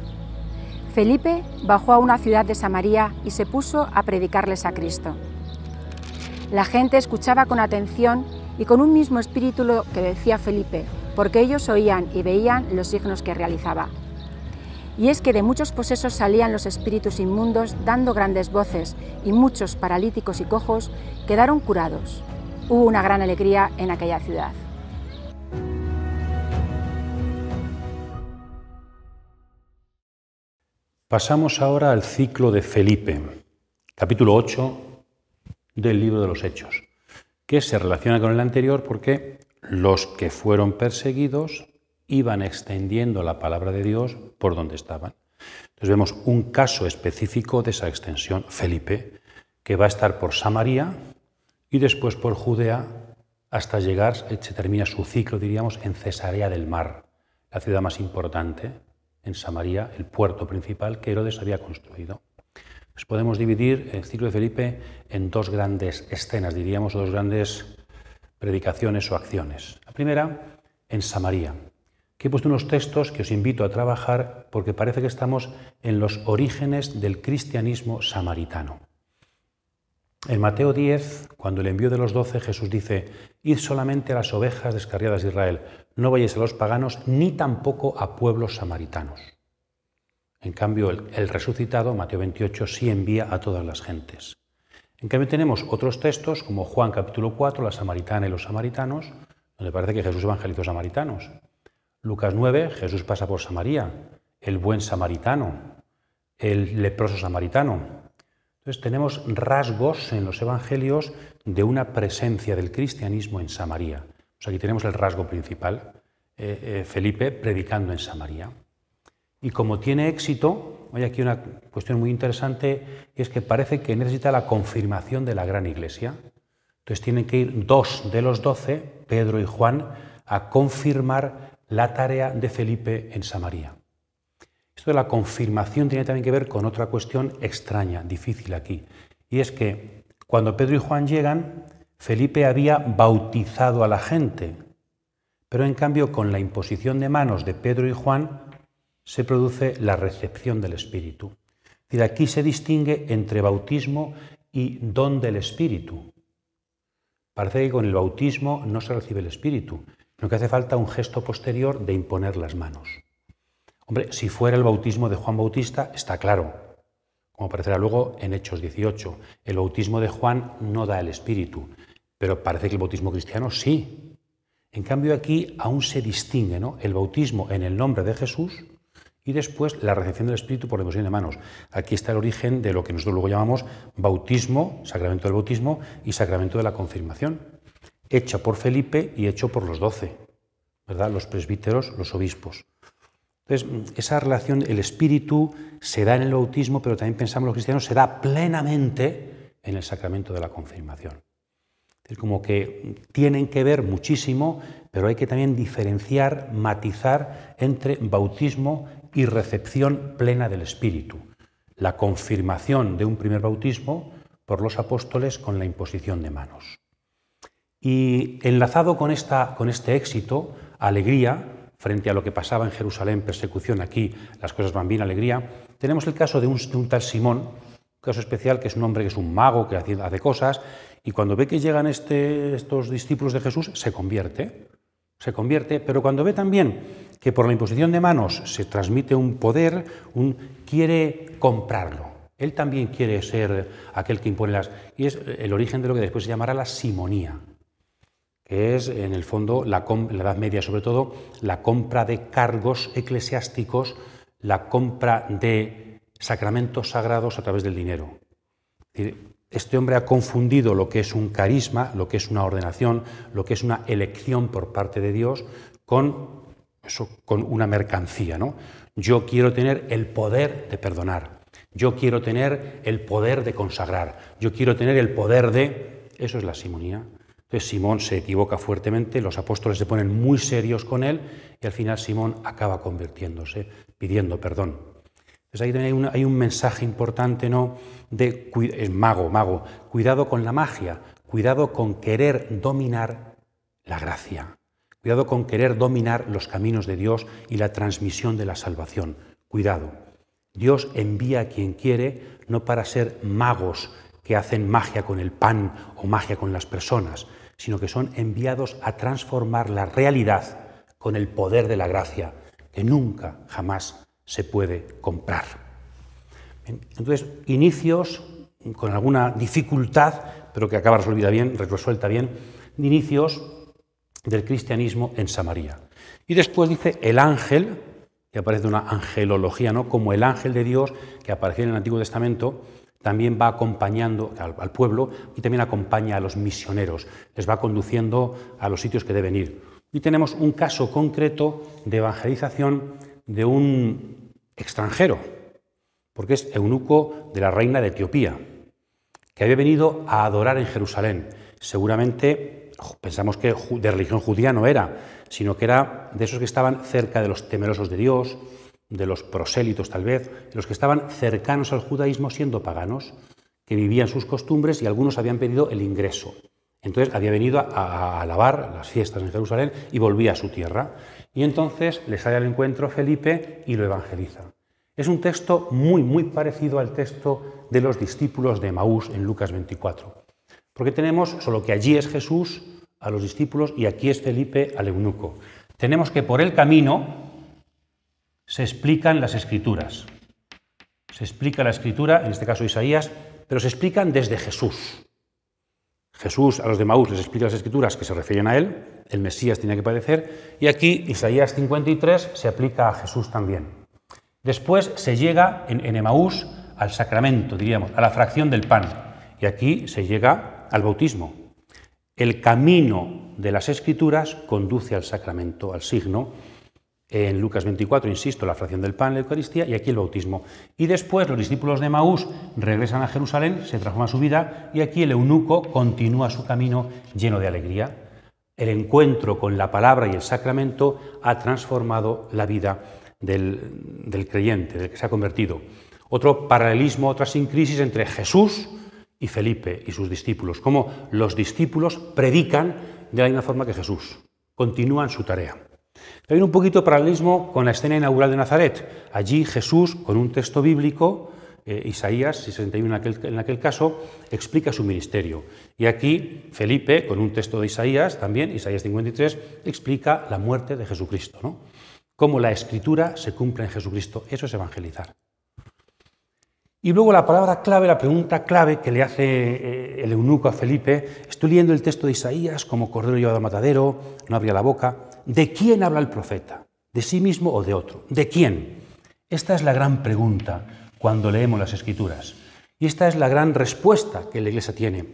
Felipe bajó a una ciudad de Samaria y se puso a predicarles a Cristo. La gente escuchaba con atención y con un mismo espíritu lo que decía Felipe, porque ellos oían y veían los signos que realizaba. Y es que de muchos posesos salían los espíritus inmundos dando grandes voces, y muchos paralíticos y cojos quedaron curados. Hubo una gran alegría en aquella ciudad. Pasamos ahora al ciclo de Felipe, capítulo 8 del libro de los Hechos, que se relaciona con el anterior porque los que fueron perseguidos iban extendiendo la palabra de Dios por donde estaban. Entonces vemos un caso específico de esa extensión, Felipe, que va a estar por Samaria y después por Judea hasta llegar, se termina su ciclo, diríamos, en Cesarea del Mar, la ciudad más importante en Samaria, el puerto principal que Herodes había construido. Pues podemos dividir el ciclo de Felipe en dos grandes escenas, diríamos, dos grandes predicaciones o acciones. La primera, en Samaria, que he puesto unos textos que os invito a trabajar porque parece que estamos en los orígenes del cristianismo samaritano. En Mateo 10, cuando el envío de los 12, Jesús dice: «Id solamente a las ovejas descarriadas de Israel, no vayáis a los paganos ni tampoco a pueblos samaritanos». En cambio, el resucitado, Mateo 28, sí envía a todas las gentes. En cambio, tenemos otros textos, como Juan capítulo 4, la samaritana y los samaritanos, donde parece que Jesús evangelizó samaritanos. Lucas 9, Jesús pasa por Samaria, el buen samaritano, el leproso samaritano. Entonces tenemos rasgos en los evangelios de una presencia del cristianismo en Samaria. Pues aquí tenemos el rasgo principal, Felipe predicando en Samaria. Y como tiene éxito, hay aquí una cuestión muy interesante, y es que parece que necesita la confirmación de la gran iglesia. Entonces tienen que ir 2 de los 12, Pedro y Juan, a confirmar la tarea de Felipe en Samaria. Esto de la confirmación tiene también que ver con otra cuestión extraña, difícil aquí, y es que cuando Pedro y Juan llegan, Felipe había bautizado a la gente, pero en cambio con la imposición de manos de Pedro y Juan se produce la recepción del Espíritu. Es decir, aquí se distingue entre bautismo y don del Espíritu. Parece que con el bautismo no se recibe el Espíritu, sino que hace falta un gesto posterior de imponer las manos. Hombre, si fuera el bautismo de Juan Bautista, está claro, como aparecerá luego en Hechos 18. El bautismo de Juan no da el Espíritu, pero parece que el bautismo cristiano sí. En cambio aquí aún se distingue, ¿no?, el bautismo en el nombre de Jesús y después la recepción del Espíritu por la imposición de manos. Aquí está el origen de lo que nosotros luego llamamos bautismo, sacramento del bautismo y sacramento de la confirmación, hecha por Felipe y hecho por los 12, ¿verdad?, los presbíteros, los obispos. Entonces, esa relación, el Espíritu se da en el bautismo, pero también pensamos los cristianos, se da plenamente en el sacramento de la confirmación. Es decir, como que tienen que ver muchísimo, pero hay que también diferenciar, matizar entre bautismo y recepción plena del Espíritu. La confirmación de un primer bautismo por los apóstoles con la imposición de manos. Y enlazado con este éxito, alegría, frente a lo que pasaba en Jerusalén, persecución, aquí las cosas van bien, alegría, tenemos el caso de un tal Simón, un caso especial, que es un hombre que es un mago, que hace cosas, y cuando ve que llegan estos discípulos de Jesús, se convierte, pero cuando ve también que por la imposición de manos se transmite un poder, quiere comprarlo. Él también quiere ser aquel que impone y es el origen de lo que después se llamará la simonía, que es, en el fondo, en la Edad Media sobre todo, la compra de cargos eclesiásticos, la compra de sacramentos sagrados a través del dinero. Es decir, este hombre ha confundido lo que es un carisma, lo que es una ordenación, lo que es una elección por parte de Dios, con una mercancía, ¿no? Yo quiero tener el poder de perdonar, yo quiero tener el poder de consagrar, yo quiero tener el poder de... Eso es la simonía. Entonces Simón se equivoca fuertemente, los apóstoles se ponen muy serios con él y al final Simón acaba convirtiéndose, pidiendo perdón. Entonces ahí también hay un mensaje importante, ¿no?, es mago, cuidado con la magia, cuidado con querer dominar la gracia, Cuidado con querer dominar los caminos de Dios y la transmisión de la salvación. Cuidado. Dios envía a quien quiere no para ser magos que hacen magia con el pan o magia con las personas, sino que son enviados a transformar la realidad con el poder de la gracia, que nunca, jamás se puede comprar. Entonces, inicios con alguna dificultad, pero que acaba resuelta bien, inicios del cristianismo en Samaria. Y después dice el ángel, que aparece una angelología, ¿no? Como el ángel de Dios que aparecía en el Antiguo Testamento, también va acompañando al pueblo y también acompaña a los misioneros, les va conduciendo a los sitios que deben ir. Y tenemos un caso concreto de evangelización de un extranjero, porque es eunuco de la reina de Etiopía, que había venido a adorar en Jerusalén. Seguramente pensamos que de religión judía no era, sino que era de esos que estaban cerca de los temerosos de Dios, de los prosélitos tal vez, de los que estaban cercanos al judaísmo siendo paganos, que vivían sus costumbres y algunos habían pedido el ingreso. Entonces había venido a alabar las fiestas en Jerusalén y volvía a su tierra. Y entonces le sale al encuentro Felipe y lo evangeliza. Es un texto muy parecido al texto de los discípulos de Emaús en Lucas 24. Porque tenemos, solo que allí es Jesús a los discípulos y aquí es Felipe al eunuco. Tenemos que por el camino se explican las Escrituras. Se explica la Escritura, en este caso Isaías, pero se explican desde Jesús. Jesús a los de Emaús les explica las Escrituras que se refieren a él, el Mesías tenía que padecer, y aquí Isaías 53 se aplica a Jesús también. Después se llega en Emaús al sacramento, diríamos, a la fracción del pan, y aquí se llega al bautismo. El camino de las Escrituras conduce al sacramento, al signo. En Lucas 24, insisto, la fracción del pan, la Eucaristía, y aquí el bautismo. Y después los discípulos de Emaús regresan a Jerusalén, se transforma su vida, y aquí el eunuco continúa su camino lleno de alegría. El encuentro con la palabra y el sacramento ha transformado la vida del creyente, del que se ha convertido. Otro paralelismo, otra sincresis entre Jesús y Felipe y sus discípulos, como los discípulos predican de la misma forma que Jesús, continúan su tarea. Hay un poquito de paralelismo con la escena inaugural de Nazaret. Allí Jesús, con un texto bíblico, Isaías 61 en aquel caso, explica su ministerio. Y aquí Felipe, con un texto de Isaías, también, Isaías 53, explica la muerte de Jesucristo, ¿no? Cómo la Escritura se cumple en Jesucristo. Eso es evangelizar. Y luego la palabra clave, la pregunta clave que le hace el eunuco a Felipe, estoy leyendo el texto de Isaías, como cordero llevado al matadero, no abría la boca. ¿De quién habla el profeta? ¿De sí mismo o de otro? ¿De quién? Esta es la gran pregunta cuando leemos las Escrituras. Y esta es la gran respuesta que la Iglesia tiene.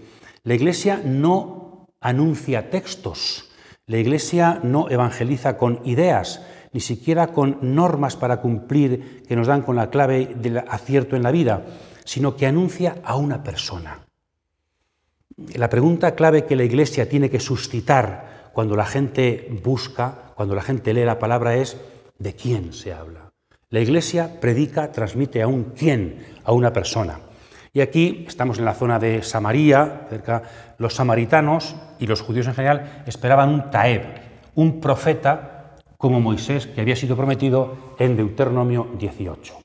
La Iglesia no anuncia textos, la Iglesia no evangeliza con ideas, ni siquiera con normas para cumplir que nos dan con la clave del acierto en la vida, sino que anuncia a una persona. La pregunta clave que la Iglesia tiene que suscitar cuando la gente busca, cuando la gente lee la palabra es ¿de quién se habla? La Iglesia predica, transmite a un quién, a una persona. Y aquí estamos en la zona de Samaria, cerca los samaritanos y los judíos en general esperaban un taeb, un profeta como Moisés, que había sido prometido en Deuteronomio 18.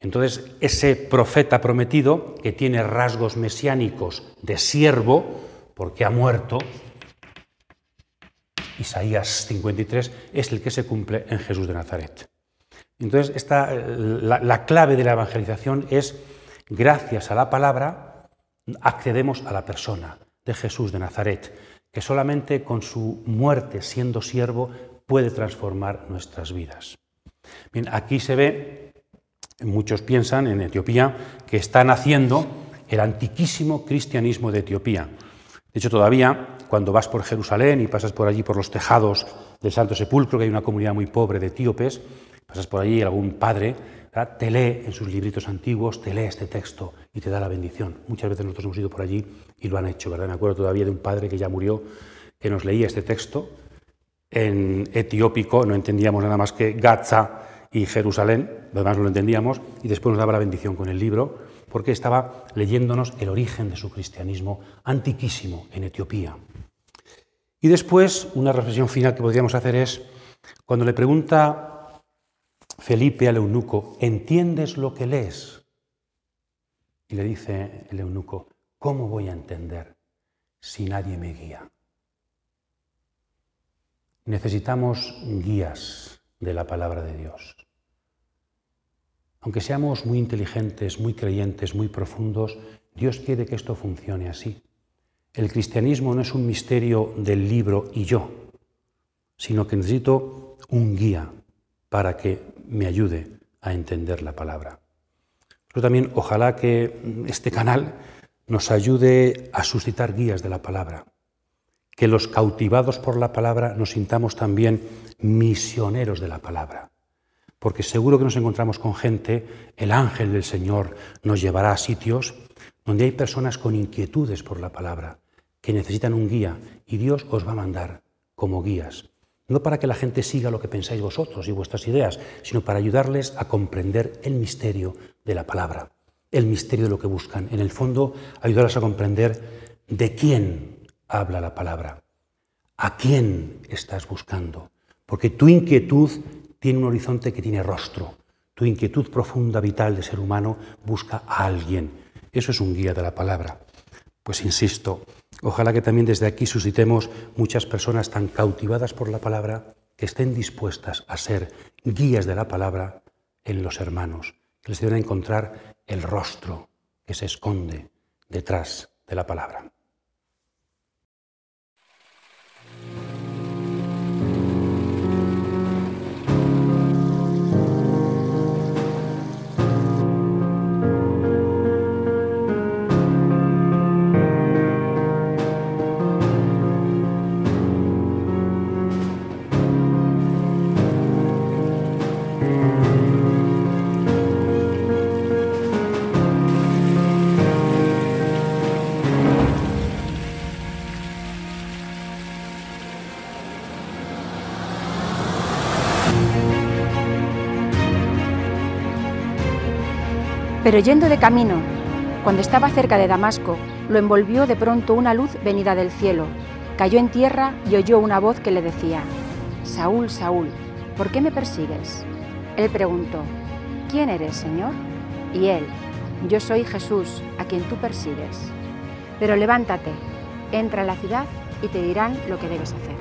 Entonces, ese profeta prometido, que tiene rasgos mesiánicos de siervo, porque ha muerto, Isaías 53, es el que se cumple en Jesús de Nazaret. Entonces, la clave de la evangelización es, gracias a la palabra, accedemos a la persona de Jesús de Nazaret, que solamente con su muerte siendo siervo puede transformar nuestras vidas. Bien, aquí se ve, muchos piensan en Etiopía, que está naciendo el antiquísimo cristianismo de Etiopía. De hecho, todavía, cuando vas por Jerusalén y pasas por allí por los tejados del Santo Sepulcro, que hay una comunidad muy pobre de etíopes, pasas por allí y algún padre, ¿verdad?, te lee en sus libritos antiguos, te lee este texto y te da la bendición. Muchas veces nosotros hemos ido por allí y lo han hecho, ¿verdad? Me acuerdo todavía de un padre que ya murió, que nos leía este texto en etiópico, no entendíamos nada más que Gaza y Jerusalén, lo demás no lo entendíamos, y después nos daba la bendición con el libro, porque estaba leyéndonos el origen de su cristianismo antiquísimo en Etiopía. Y después, una reflexión final que podríamos hacer es, cuando le pregunta Felipe al eunuco, ¿entiendes lo que lees? Y le dice el eunuco, ¿cómo voy a entender si nadie me guía? Necesitamos guías de la palabra de Dios. Aunque seamos muy inteligentes, muy creyentes, muy profundos, Dios quiere que esto funcione así. El cristianismo no es un misterio del libro y yo, sino que necesito un guía para que me ayude a entender la palabra. Pero también ojalá que este canal nos ayude a suscitar guías de la palabra, que los cautivados por la palabra nos sintamos también misioneros de la palabra, porque seguro que nos encontramos con gente, el ángel del Señor nos llevará a sitios donde hay personas con inquietudes por la palabra, que necesitan un guía, y Dios os va a mandar como guías, no para que la gente siga lo que pensáis vosotros y vuestras ideas, sino para ayudarles a comprender el misterio de la palabra, el misterio de lo que buscan. En el fondo, ayudarles a comprender de quién habla la palabra, a quién estás buscando, porque tu inquietud tiene un horizonte que tiene rostro, tu inquietud profunda, vital de ser humano busca a alguien. Eso es un guía de la palabra. Pues insisto, ojalá que también desde aquí suscitemos muchas personas tan cautivadas por la palabra que estén dispuestas a ser guías de la palabra en los hermanos, que les deben encontrar el rostro que se esconde detrás de la palabra. Pero yendo de camino, cuando estaba cerca de Damasco, lo envolvió de pronto una luz venida del cielo. Cayó en tierra y oyó una voz que le decía, «Saúl, Saúl, ¿por qué me persigues?» Él preguntó, «¿Quién eres, Señor?» Y él, «Yo soy Jesús, a quien tú persigues. Pero levántate, entra a la ciudad y te dirán lo que debes hacer».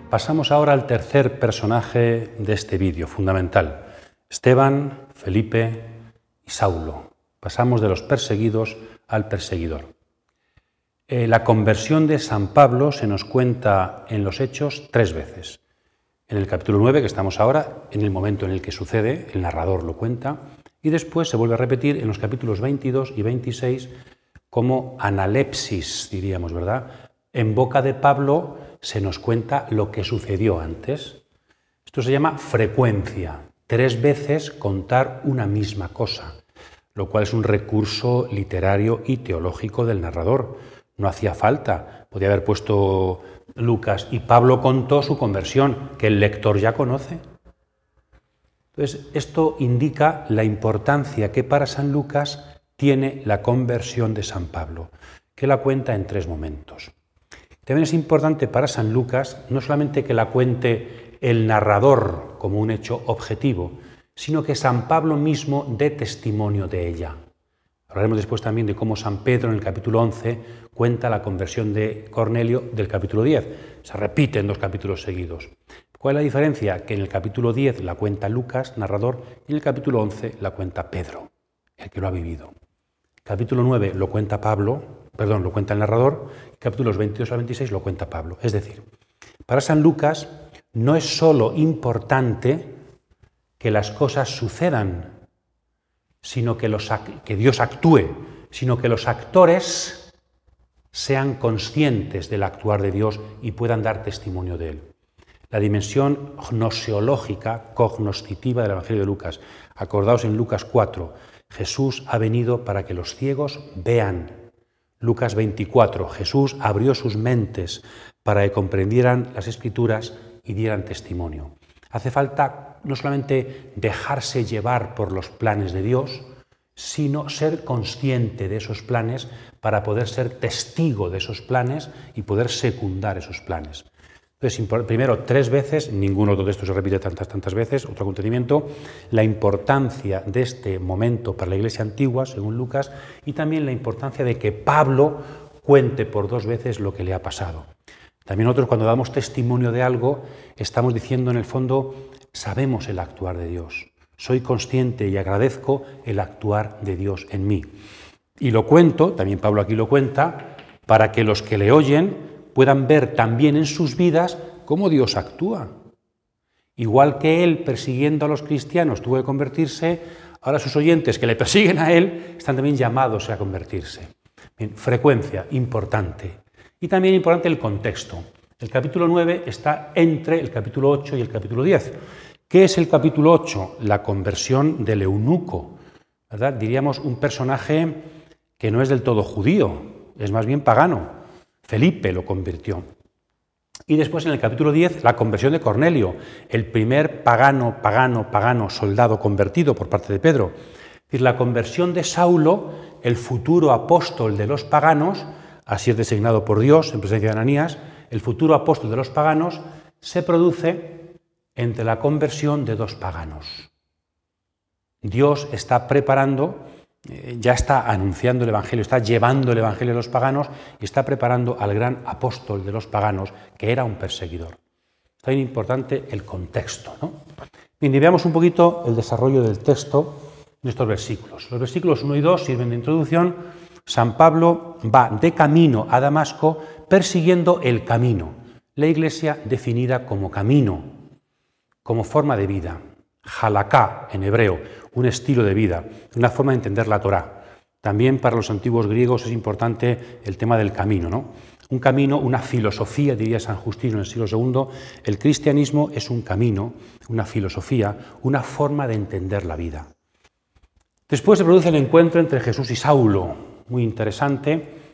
Pasamos ahora al tercer personaje de este vídeo, fundamental. Esteban, Felipe y Saulo. Pasamos de los perseguidos al perseguidor. La conversión de San Pablo se nos cuenta en los Hechos 3 veces. En el capítulo 9, que estamos ahora, en el momento en el que sucede, el narrador lo cuenta, y después se vuelve a repetir en los capítulos 22 y 26 como analepsis, diríamos, ¿verdad? En boca de Pablo se nos cuenta lo que sucedió antes. Esto se llama frecuencia, 3 veces contar una misma cosa, lo cual es un recurso literario y teológico del narrador. No hacía falta, podía haber puesto Lucas y Pablo contó su conversión, que el lector ya conoce. Entonces, esto indica la importancia que para San Lucas tiene la conversión de San Pablo, que la cuenta en 3 momentos. También es importante para San Lucas no solamente que la cuente el narrador como un hecho objetivo, sino que San Pablo mismo dé testimonio de ella. Hablaremos después también de cómo San Pedro en el capítulo 11 cuenta la conversión de Cornelio del capítulo 10. Se repite en 2 capítulos seguidos. ¿Cuál es la diferencia? Que en el capítulo 10 la cuenta Lucas, narrador, y en el capítulo 11 la cuenta Pedro, el que lo ha vivido. El capítulo 9 lo cuenta lo cuenta el narrador, y capítulos 22 a 26 lo cuenta Pablo. Es decir, para San Lucas no es solo importante que las cosas sucedan, sino que Dios actúe, sino que los actores sean conscientes del actuar de Dios y puedan dar testimonio de él. La dimensión gnoseológica, cognoscitiva del Evangelio de Lucas. Acordaos en Lucas 4, Jesús ha venido para que los ciegos vean. Lucas 24, Jesús abrió sus mentes para que comprendieran las Escrituras y dieran testimonio. Hace falta no solamente dejarse llevar por los planes de Dios, sino ser consciente de esos planes para poder ser testigo de esos planes y poder secundar esos planes. Entonces, primero, 3 veces, ninguno de estos se repite tantas veces, otro acontecimiento, la importancia de este momento para la Iglesia antigua, según Lucas, y también la importancia de que Pablo cuente por 2 veces lo que le ha pasado. También nosotros, cuando damos testimonio de algo, estamos diciendo en el fondo, sabemos el actuar de Dios. Soy consciente y agradezco el actuar de Dios en mí. Y lo cuento, también Pablo aquí lo cuenta, para que los que le oyen puedan ver también en sus vidas cómo Dios actúa. Igual que él, persiguiendo a los cristianos, tuvo que convertirse, ahora sus oyentes que le persiguen a él están también llamados a convertirse. Bien, frecuencia, importante. Y también importante el contexto. El capítulo 9 está entre el capítulo 8 y el capítulo 10. ¿Qué es el capítulo 8? La conversión del eunuco, ¿verdad? Diríamos un personaje que no es del todo judío, es más bien pagano. Felipe lo convirtió. Y después en el capítulo 10, la conversión de Cornelio, el primer pagano soldado convertido por parte de Pedro. Es decir, la conversión de Saulo, el futuro apóstol de los paganos, así es designado por Dios en presencia de Ananías, el futuro apóstol de los paganos se produce entre la conversión de 2 paganos. Dios está preparando, ya está anunciando el Evangelio, está llevando el Evangelio a los paganos y está preparando al gran apóstol de los paganos, que era un perseguidor. Está bien importante el contexto, ¿no? Bien, y veamos un poquito el desarrollo del texto de estos versículos. Los versículos 1 y 2 sirven de introducción. San Pablo va de camino a Damasco persiguiendo el camino, la Iglesia definida como camino, como forma de vida. Halaká en hebreo, un estilo de vida, una forma de entender la Torá. También para los antiguos griegos es importante el tema del camino, ¿no? Un camino, una filosofía, diría San Justino en el siglo II. El cristianismo es un camino, una filosofía, una forma de entender la vida. Después se produce el encuentro entre Jesús y Saulo, muy interesante.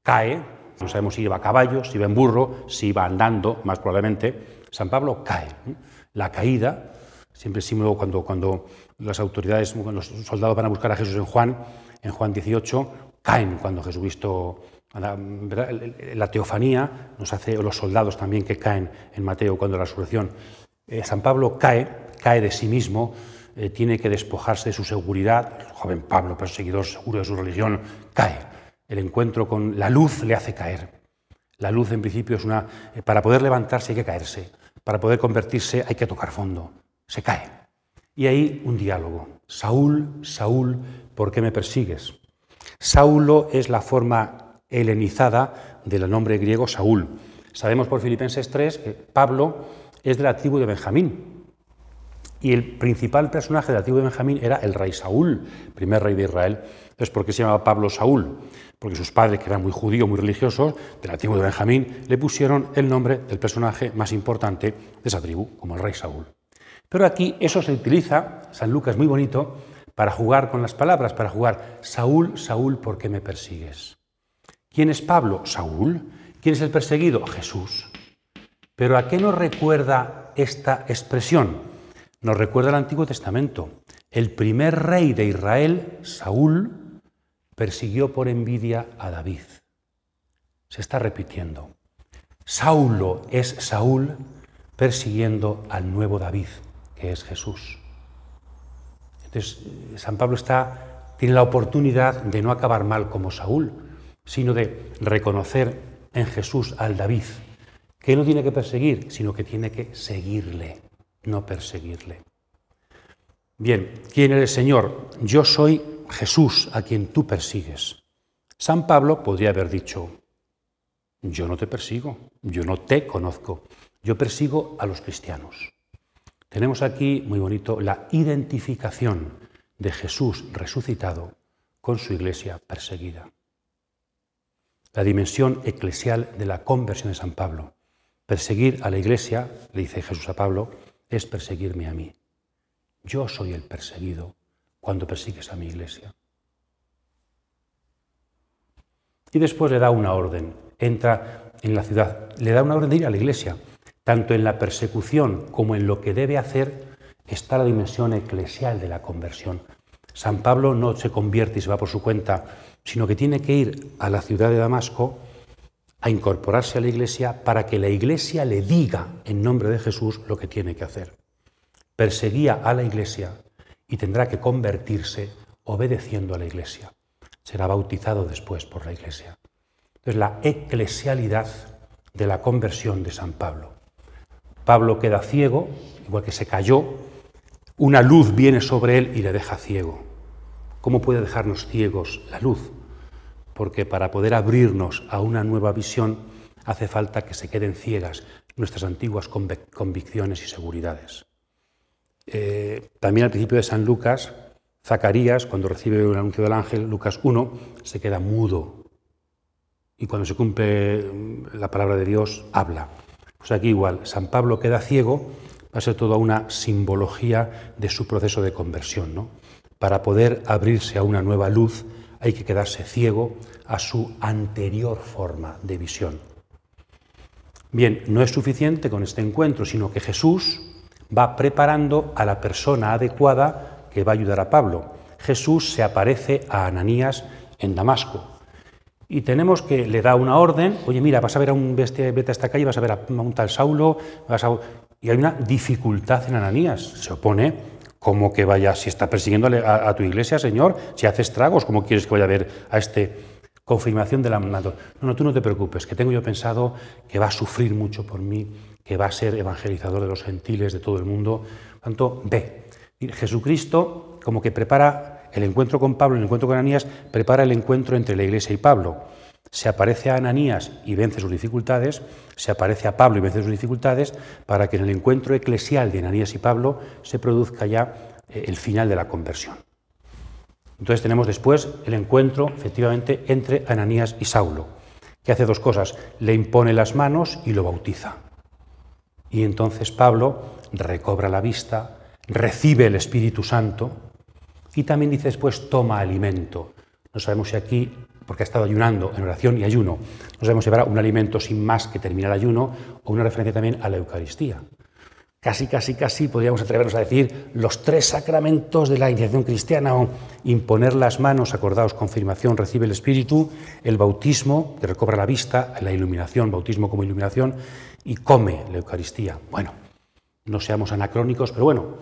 Cae, no sabemos si iba a caballo, si iba en burro, si iba andando, más probablemente. San Pablo cae. La caída, siempre es símbolo cuando las autoridades, los soldados van a buscar a Jesús en Juan 18, caen cuando Jesucristo, la teofanía nos hace, o los soldados también que caen en Mateo cuando la resurrección. San Pablo cae de sí mismo, tiene que despojarse de su seguridad. El joven Pablo, perseguidor seguro de su religión, cae. El encuentro con la luz le hace caer. La luz, en principio, es para poder levantarse hay que caerse. Para poder convertirse hay que tocar fondo. Se cae. Y ahí un diálogo. Saúl, Saúl, ¿por qué me persigues? Saulo es la forma helenizada del nombre griego Saúl. Sabemos por Filipenses 3 que Pablo es de la tribu de Benjamín. Y el principal personaje de la tribu de Benjamín era el rey Saúl, primer rey de Israel. Entonces, ¿por qué se llamaba Pablo Saúl? Porque sus padres, que eran muy judíos, muy religiosos, de la tribu de Benjamín, le pusieron el nombre del personaje más importante de esa tribu, como el rey Saúl. Pero aquí eso se utiliza, San Lucas muy bonito, para jugar con las palabras, para jugar Saúl, Saúl, ¿por qué me persigues? ¿Quién es Pablo? Saúl. ¿Quién es el perseguido? Jesús. Pero ¿a qué nos recuerda esta expresión? Nos recuerda el Antiguo Testamento. El primer rey de Israel, Saúl, persiguió por envidia a David. Se está repitiendo. Saulo es Saúl persiguiendo al nuevo David, que es Jesús. Entonces, San Pablo tiene la oportunidad de no acabar mal como Saúl, sino de reconocer en Jesús al David, que no tiene que perseguir, sino que tiene que seguirle, no perseguirle. Bien, ¿quién eres, Señor? Yo soy Jesús, a quien tú persigues. San Pablo podría haber dicho, yo no te persigo, yo no te conozco, yo persigo a los cristianos. Tenemos aquí, muy bonito, la identificación de Jesús resucitado con su iglesia perseguida. La dimensión eclesial de la conversión de San Pablo. Perseguir a la iglesia, le dice Jesús a Pablo, es perseguirme a mí. Yo soy el perseguido cuando persigues a mi iglesia. Y después le da una orden. Entra en la ciudad, le da una orden de ir a la iglesia. Tanto en la persecución como en lo que debe hacer está la dimensión eclesial de la conversión. San Pablo no se convierte y se va por su cuenta, sino que tiene que ir a la ciudad de Damasco a incorporarse a la iglesia para que la iglesia le diga en nombre de Jesús lo que tiene que hacer. Perseguía a la iglesia y tendrá que convertirse obedeciendo a la iglesia. Será bautizado después por la iglesia. Entonces, la eclesialidad de la conversión de San Pablo. Pablo queda ciego, igual que se cayó, una luz viene sobre él y le deja ciego. ¿Cómo puede dejarnos ciegos la luz? Porque para poder abrirnos a una nueva visión hace falta que se queden ciegas nuestras antiguas convicciones y seguridades. También al principio de San Lucas, Zacarías, cuando recibe el anuncio del ángel, Lucas 1, se queda mudo. Y cuando se cumple la palabra de Dios, habla. Pues aquí igual, San Pablo queda ciego, va a ser toda una simbología de su proceso de conversión, ¿no? Para poder abrirse a una nueva luz hay que quedarse ciego a su anterior forma de visión. Bien, no es suficiente con este encuentro, sino que Jesús va preparando a la persona adecuada que va a ayudar a Pablo. Jesús se aparece a Ananías en Damasco y tenemos que le da una orden, oye mira, vas a ver vete a esta calle, vas a ver a un tal Saulo, y hay una dificultad en Ananías, se opone. ¿Cómo que vaya, si está persiguiendo a tu iglesia, Señor? Si hace estragos, ¿cómo quieres que vaya a ver a confirmación del mandato? No, tú no te preocupes, que tengo yo pensado que va a sufrir mucho por mí, que va a ser evangelizador de los gentiles, de todo el mundo. Por tanto, ve. Y Jesucristo, como que prepara el encuentro con Pablo, el encuentro con Ananías, prepara el encuentro entre la iglesia y Pablo. Se aparece a Ananías y vence sus dificultades, se aparece a Pablo y vence sus dificultades, para que en el encuentro eclesial de Ananías y Pablo se produzca ya el final de la conversión. Entonces tenemos después el encuentro, efectivamente, entre Ananías y Saulo, que hace dos cosas: le impone las manos y lo bautiza. Y entonces Pablo recobra la vista, recibe el Espíritu Santo y también dice después toma alimento. No sabemos si aquí, porque ha estado ayunando en oración y ayuno, no sabemos si habrá un alimento sin más que termina el ayuno o una referencia también a la Eucaristía. Casi podríamos atrevernos a decir los tres sacramentos de la iniciación cristiana: o imponer las manos, acordaos, confirmación, recibe el Espíritu; el bautismo, que recobra la vista; la iluminación, bautismo como iluminación; y come la Eucaristía. Bueno, no seamos anacrónicos, pero bueno,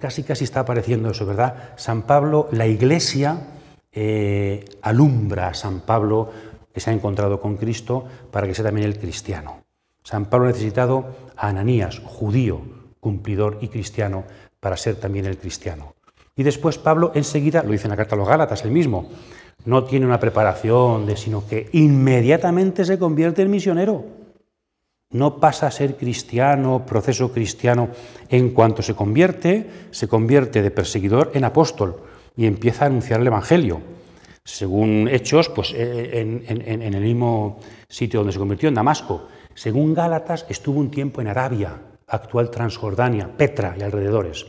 casi está apareciendo eso, ¿verdad? San Pablo, la Iglesia alumbra a San Pablo, que se ha encontrado con Cristo, para que sea también el cristiano. San Pablo ha necesitado a Ananías, judío, cumplidor y cristiano, para ser también el cristiano. Y después Pablo enseguida, lo dice en la carta a los Gálatas, él mismo, no tiene una preparación, sino que inmediatamente se convierte en misionero. No pasa a ser cristiano, proceso cristiano. En cuanto se convierte de perseguidor en apóstol y empieza a anunciar el Evangelio. Según Hechos, pues en el mismo sitio donde se convirtió, en Damasco. Según Gálatas, estuvo un tiempo en Arabia, actual Transjordania, Petra y alrededores.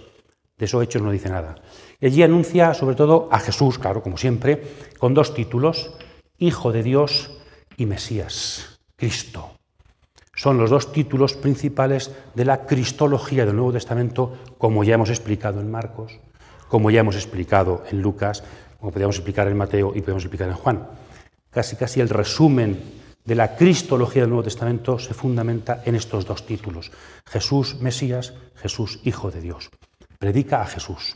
De eso Hechos no dice nada. Y allí anuncia sobre todo a Jesús, claro, como siempre, con dos títulos: Hijo de Dios y Mesías, Cristo. Son los dos títulos principales de la cristología del Nuevo Testamento, como ya hemos explicado en Marcos, como ya hemos explicado en Lucas, como podríamos explicar en Mateo y podemos explicar en Juan. Casi el resumen de la cristología del Nuevo Testamento se fundamenta en estos dos títulos: Jesús Mesías, Jesús Hijo de Dios. Predica a Jesús.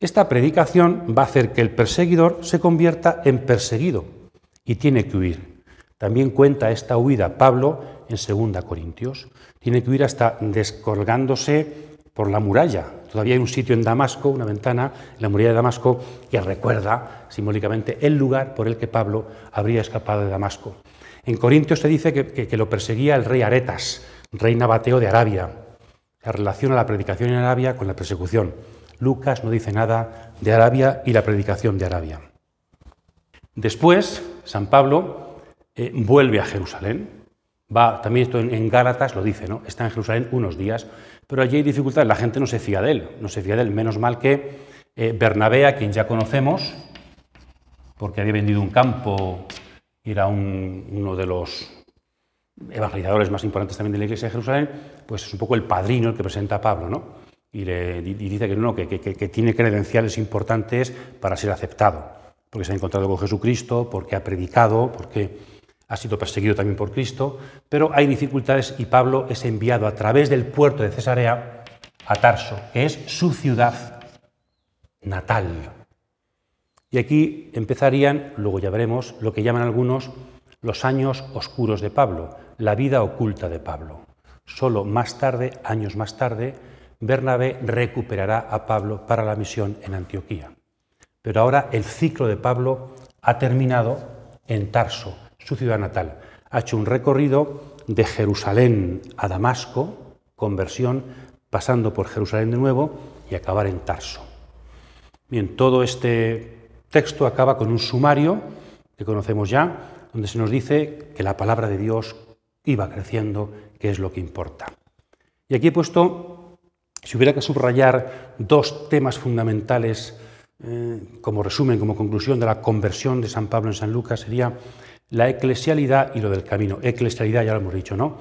Esta predicación va a hacer que el perseguidor se convierta en perseguido y tiene que huir. También cuenta esta huida Pablo en 2 Corintios. Tiene que huir hasta descolgándose por la muralla. Todavía hay un sitio en Damasco, una ventana en la muralla de Damasco, que recuerda simbólicamente el lugar por el que Pablo habría escapado de Damasco. En Corintios se dice que lo perseguía el rey Aretas, rey nabateo de Arabia. Se relaciona la predicación en Arabia con la persecución. Lucas no dice nada de Arabia y la predicación de Arabia. Después, San Pablo vuelve a Jerusalén. También esto en Gálatas lo dice, ¿no? Está en Jerusalén unos días, pero allí hay dificultades, la gente no se fía de él, menos mal que Bernabé, a quien ya conocemos, porque había vendido un campo, era uno de los evangelizadores más importantes también de la Iglesia de Jerusalén, pues es un poco el padrino el que presenta a Pablo, ¿no? Y dice que tiene credenciales importantes para ser aceptado, porque se ha encontrado con Jesucristo, porque ha predicado, porque ha sido perseguido también por Cristo, pero hay dificultades y Pablo es enviado a través del puerto de Cesarea a Tarso, que es su ciudad natal. Y aquí empezarían, luego ya veremos, lo que llaman algunos los años oscuros de Pablo, la vida oculta de Pablo. Solo más tarde, años más tarde, Bernabé recuperará a Pablo para la misión en Antioquía. Pero ahora el ciclo de Pablo ha terminado en Tarso, su ciudad natal. Ha hecho un recorrido de Jerusalén a Damasco, conversión, pasando por Jerusalén de nuevo y acabar en Tarso. Bien, todo este texto acaba con un sumario que conocemos ya, donde se nos dice que la palabra de Dios iba creciendo, que es lo que importa. Y aquí he puesto, si hubiera que subrayar dos temas fundamentales como resumen, como conclusión de la conversión de San Pablo en San Lucas, sería la eclesialidad y lo del camino. Eclesialidad ya lo hemos dicho, ¿no?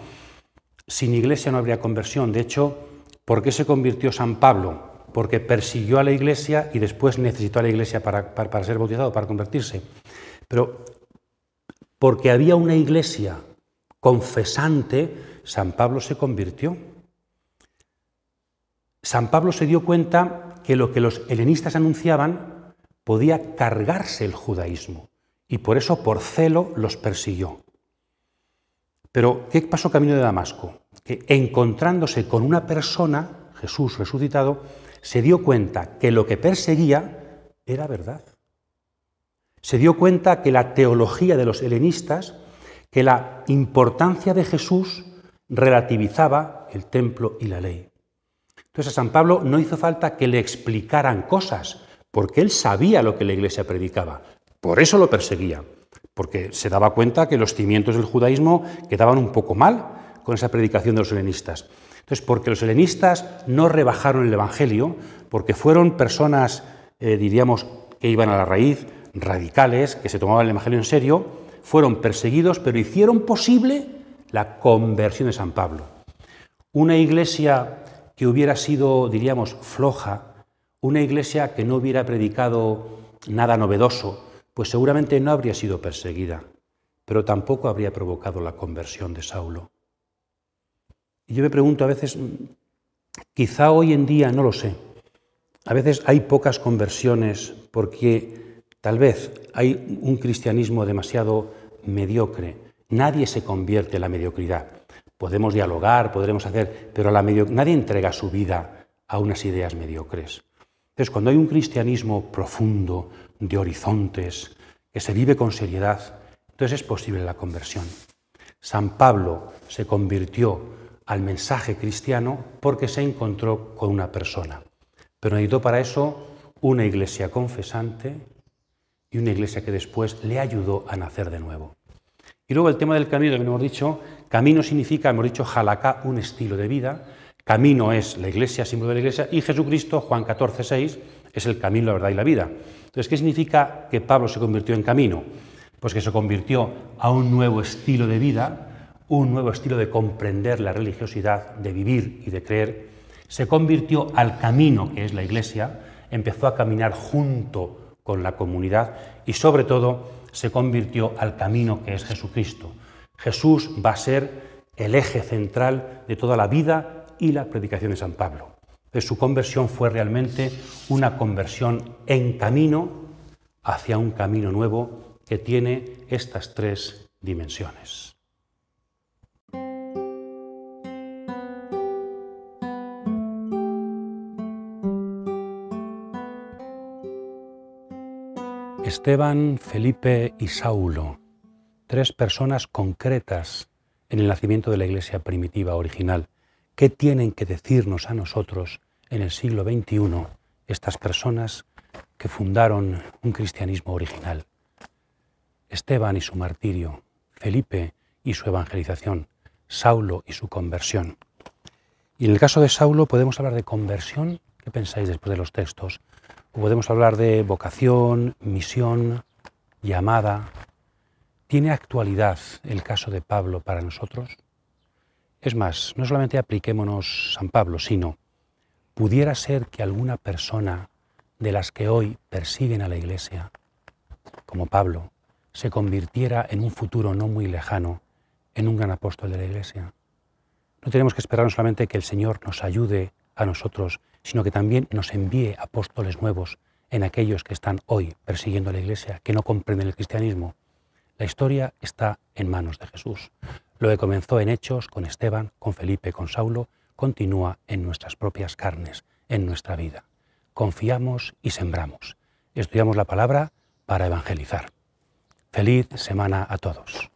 Sin iglesia no habría conversión. De hecho, ¿por qué se convirtió San Pablo? Porque persiguió a la iglesia y después necesitó a la iglesia para ser bautizado, para convertirse. Pero porque había una iglesia confesante, San Pablo se convirtió. San Pablo se dio cuenta que lo que los helenistas anunciaban podía cargarse el judaísmo y por eso por celo los persiguió. Pero ¿qué pasó camino de Damasco? Que encontrándose con una persona, Jesús resucitado, se dio cuenta que lo que perseguía era verdad. Se dio cuenta que la teología de los helenistas, que la importancia de Jesús relativizaba el templo y la ley. Entonces a San Pablo no hizo falta que le explicaran cosas, porque él sabía lo que la Iglesia predicaba. Por eso lo perseguía, porque se daba cuenta que los cimientos del judaísmo quedaban un poco mal con esa predicación de los helenistas. Entonces, porque los helenistas no rebajaron el Evangelio, porque fueron personas, diríamos, que iban a la raíz, radicales, que se tomaban el Evangelio en serio, fueron perseguidos, pero hicieron posible la conversión de San Pablo. Una iglesia que hubiera sido, diríamos, floja, una iglesia que no hubiera predicado nada novedoso, pues seguramente no habría sido perseguida, pero tampoco habría provocado la conversión de Saulo. Y yo me pregunto a veces, quizá hoy en día, no lo sé, a veces hay pocas conversiones porque tal vez hay un cristianismo demasiado mediocre. Nadie se convierte en la mediocridad. Podemos dialogar, podremos hacer, pero nadie entrega su vida a unas ideas mediocres. Entonces, cuando hay un cristianismo profundo, de horizontes, que se vive con seriedad, entonces es posible la conversión. San Pablo se convirtió al mensaje cristiano porque se encontró con una persona. Pero necesitó para eso una iglesia confesante y una iglesia que después le ayudó a nacer de nuevo. Y luego el tema del camino, que hemos dicho, camino significa, hemos dicho, halaká, un estilo de vida. Camino es la iglesia, símbolo de la iglesia, y Jesucristo, Juan 14:6, es el camino, la verdad y la vida. Entonces, ¿qué significa que Pablo se convirtió en camino? Pues que se convirtió a un nuevo estilo de vida, un nuevo estilo de comprender la religiosidad, de vivir y de creer. Se convirtió al camino, que es la iglesia, empezó a caminar junto con la comunidad y, sobre todo, se convirtió al camino que es Jesucristo. Jesús va a ser el eje central de toda la vida y la predicación de San Pablo. Entonces, su conversión fue realmente una conversión en camino hacia un camino nuevo que tiene estas tres dimensiones. Esteban, Felipe y Saulo, tres personas concretas en el nacimiento de la iglesia primitiva original. ¿Qué tienen que decirnos a nosotros en el siglo XXI estas personas que fundaron un cristianismo original? Esteban y su martirio, Felipe y su evangelización, Saulo y su conversión. Y en el caso de Saulo podemos hablar de conversión. ¿Qué pensáis después de los textos? O podemos hablar de vocación, misión, llamada. ¿Tiene actualidad el caso de Pablo para nosotros? Es más, no solamente apliquémonos San Pablo, sino pudiera ser que alguna persona de las que hoy persiguen a la Iglesia, como Pablo, se convirtiera en un futuro no muy lejano en un gran apóstol de la Iglesia. No tenemos que esperar solamente que el Señor nos ayude a nosotros, sino que también nos envíe apóstoles nuevos en aquellos que están hoy persiguiendo a la Iglesia, que no comprenden el cristianismo. La historia está en manos de Jesús. Lo que comenzó en Hechos, con Esteban, con Felipe, con Saulo, continúa en nuestras propias carnes, en nuestra vida. Confiamos y sembramos. Estudiamos la palabra para evangelizar. Feliz semana a todos.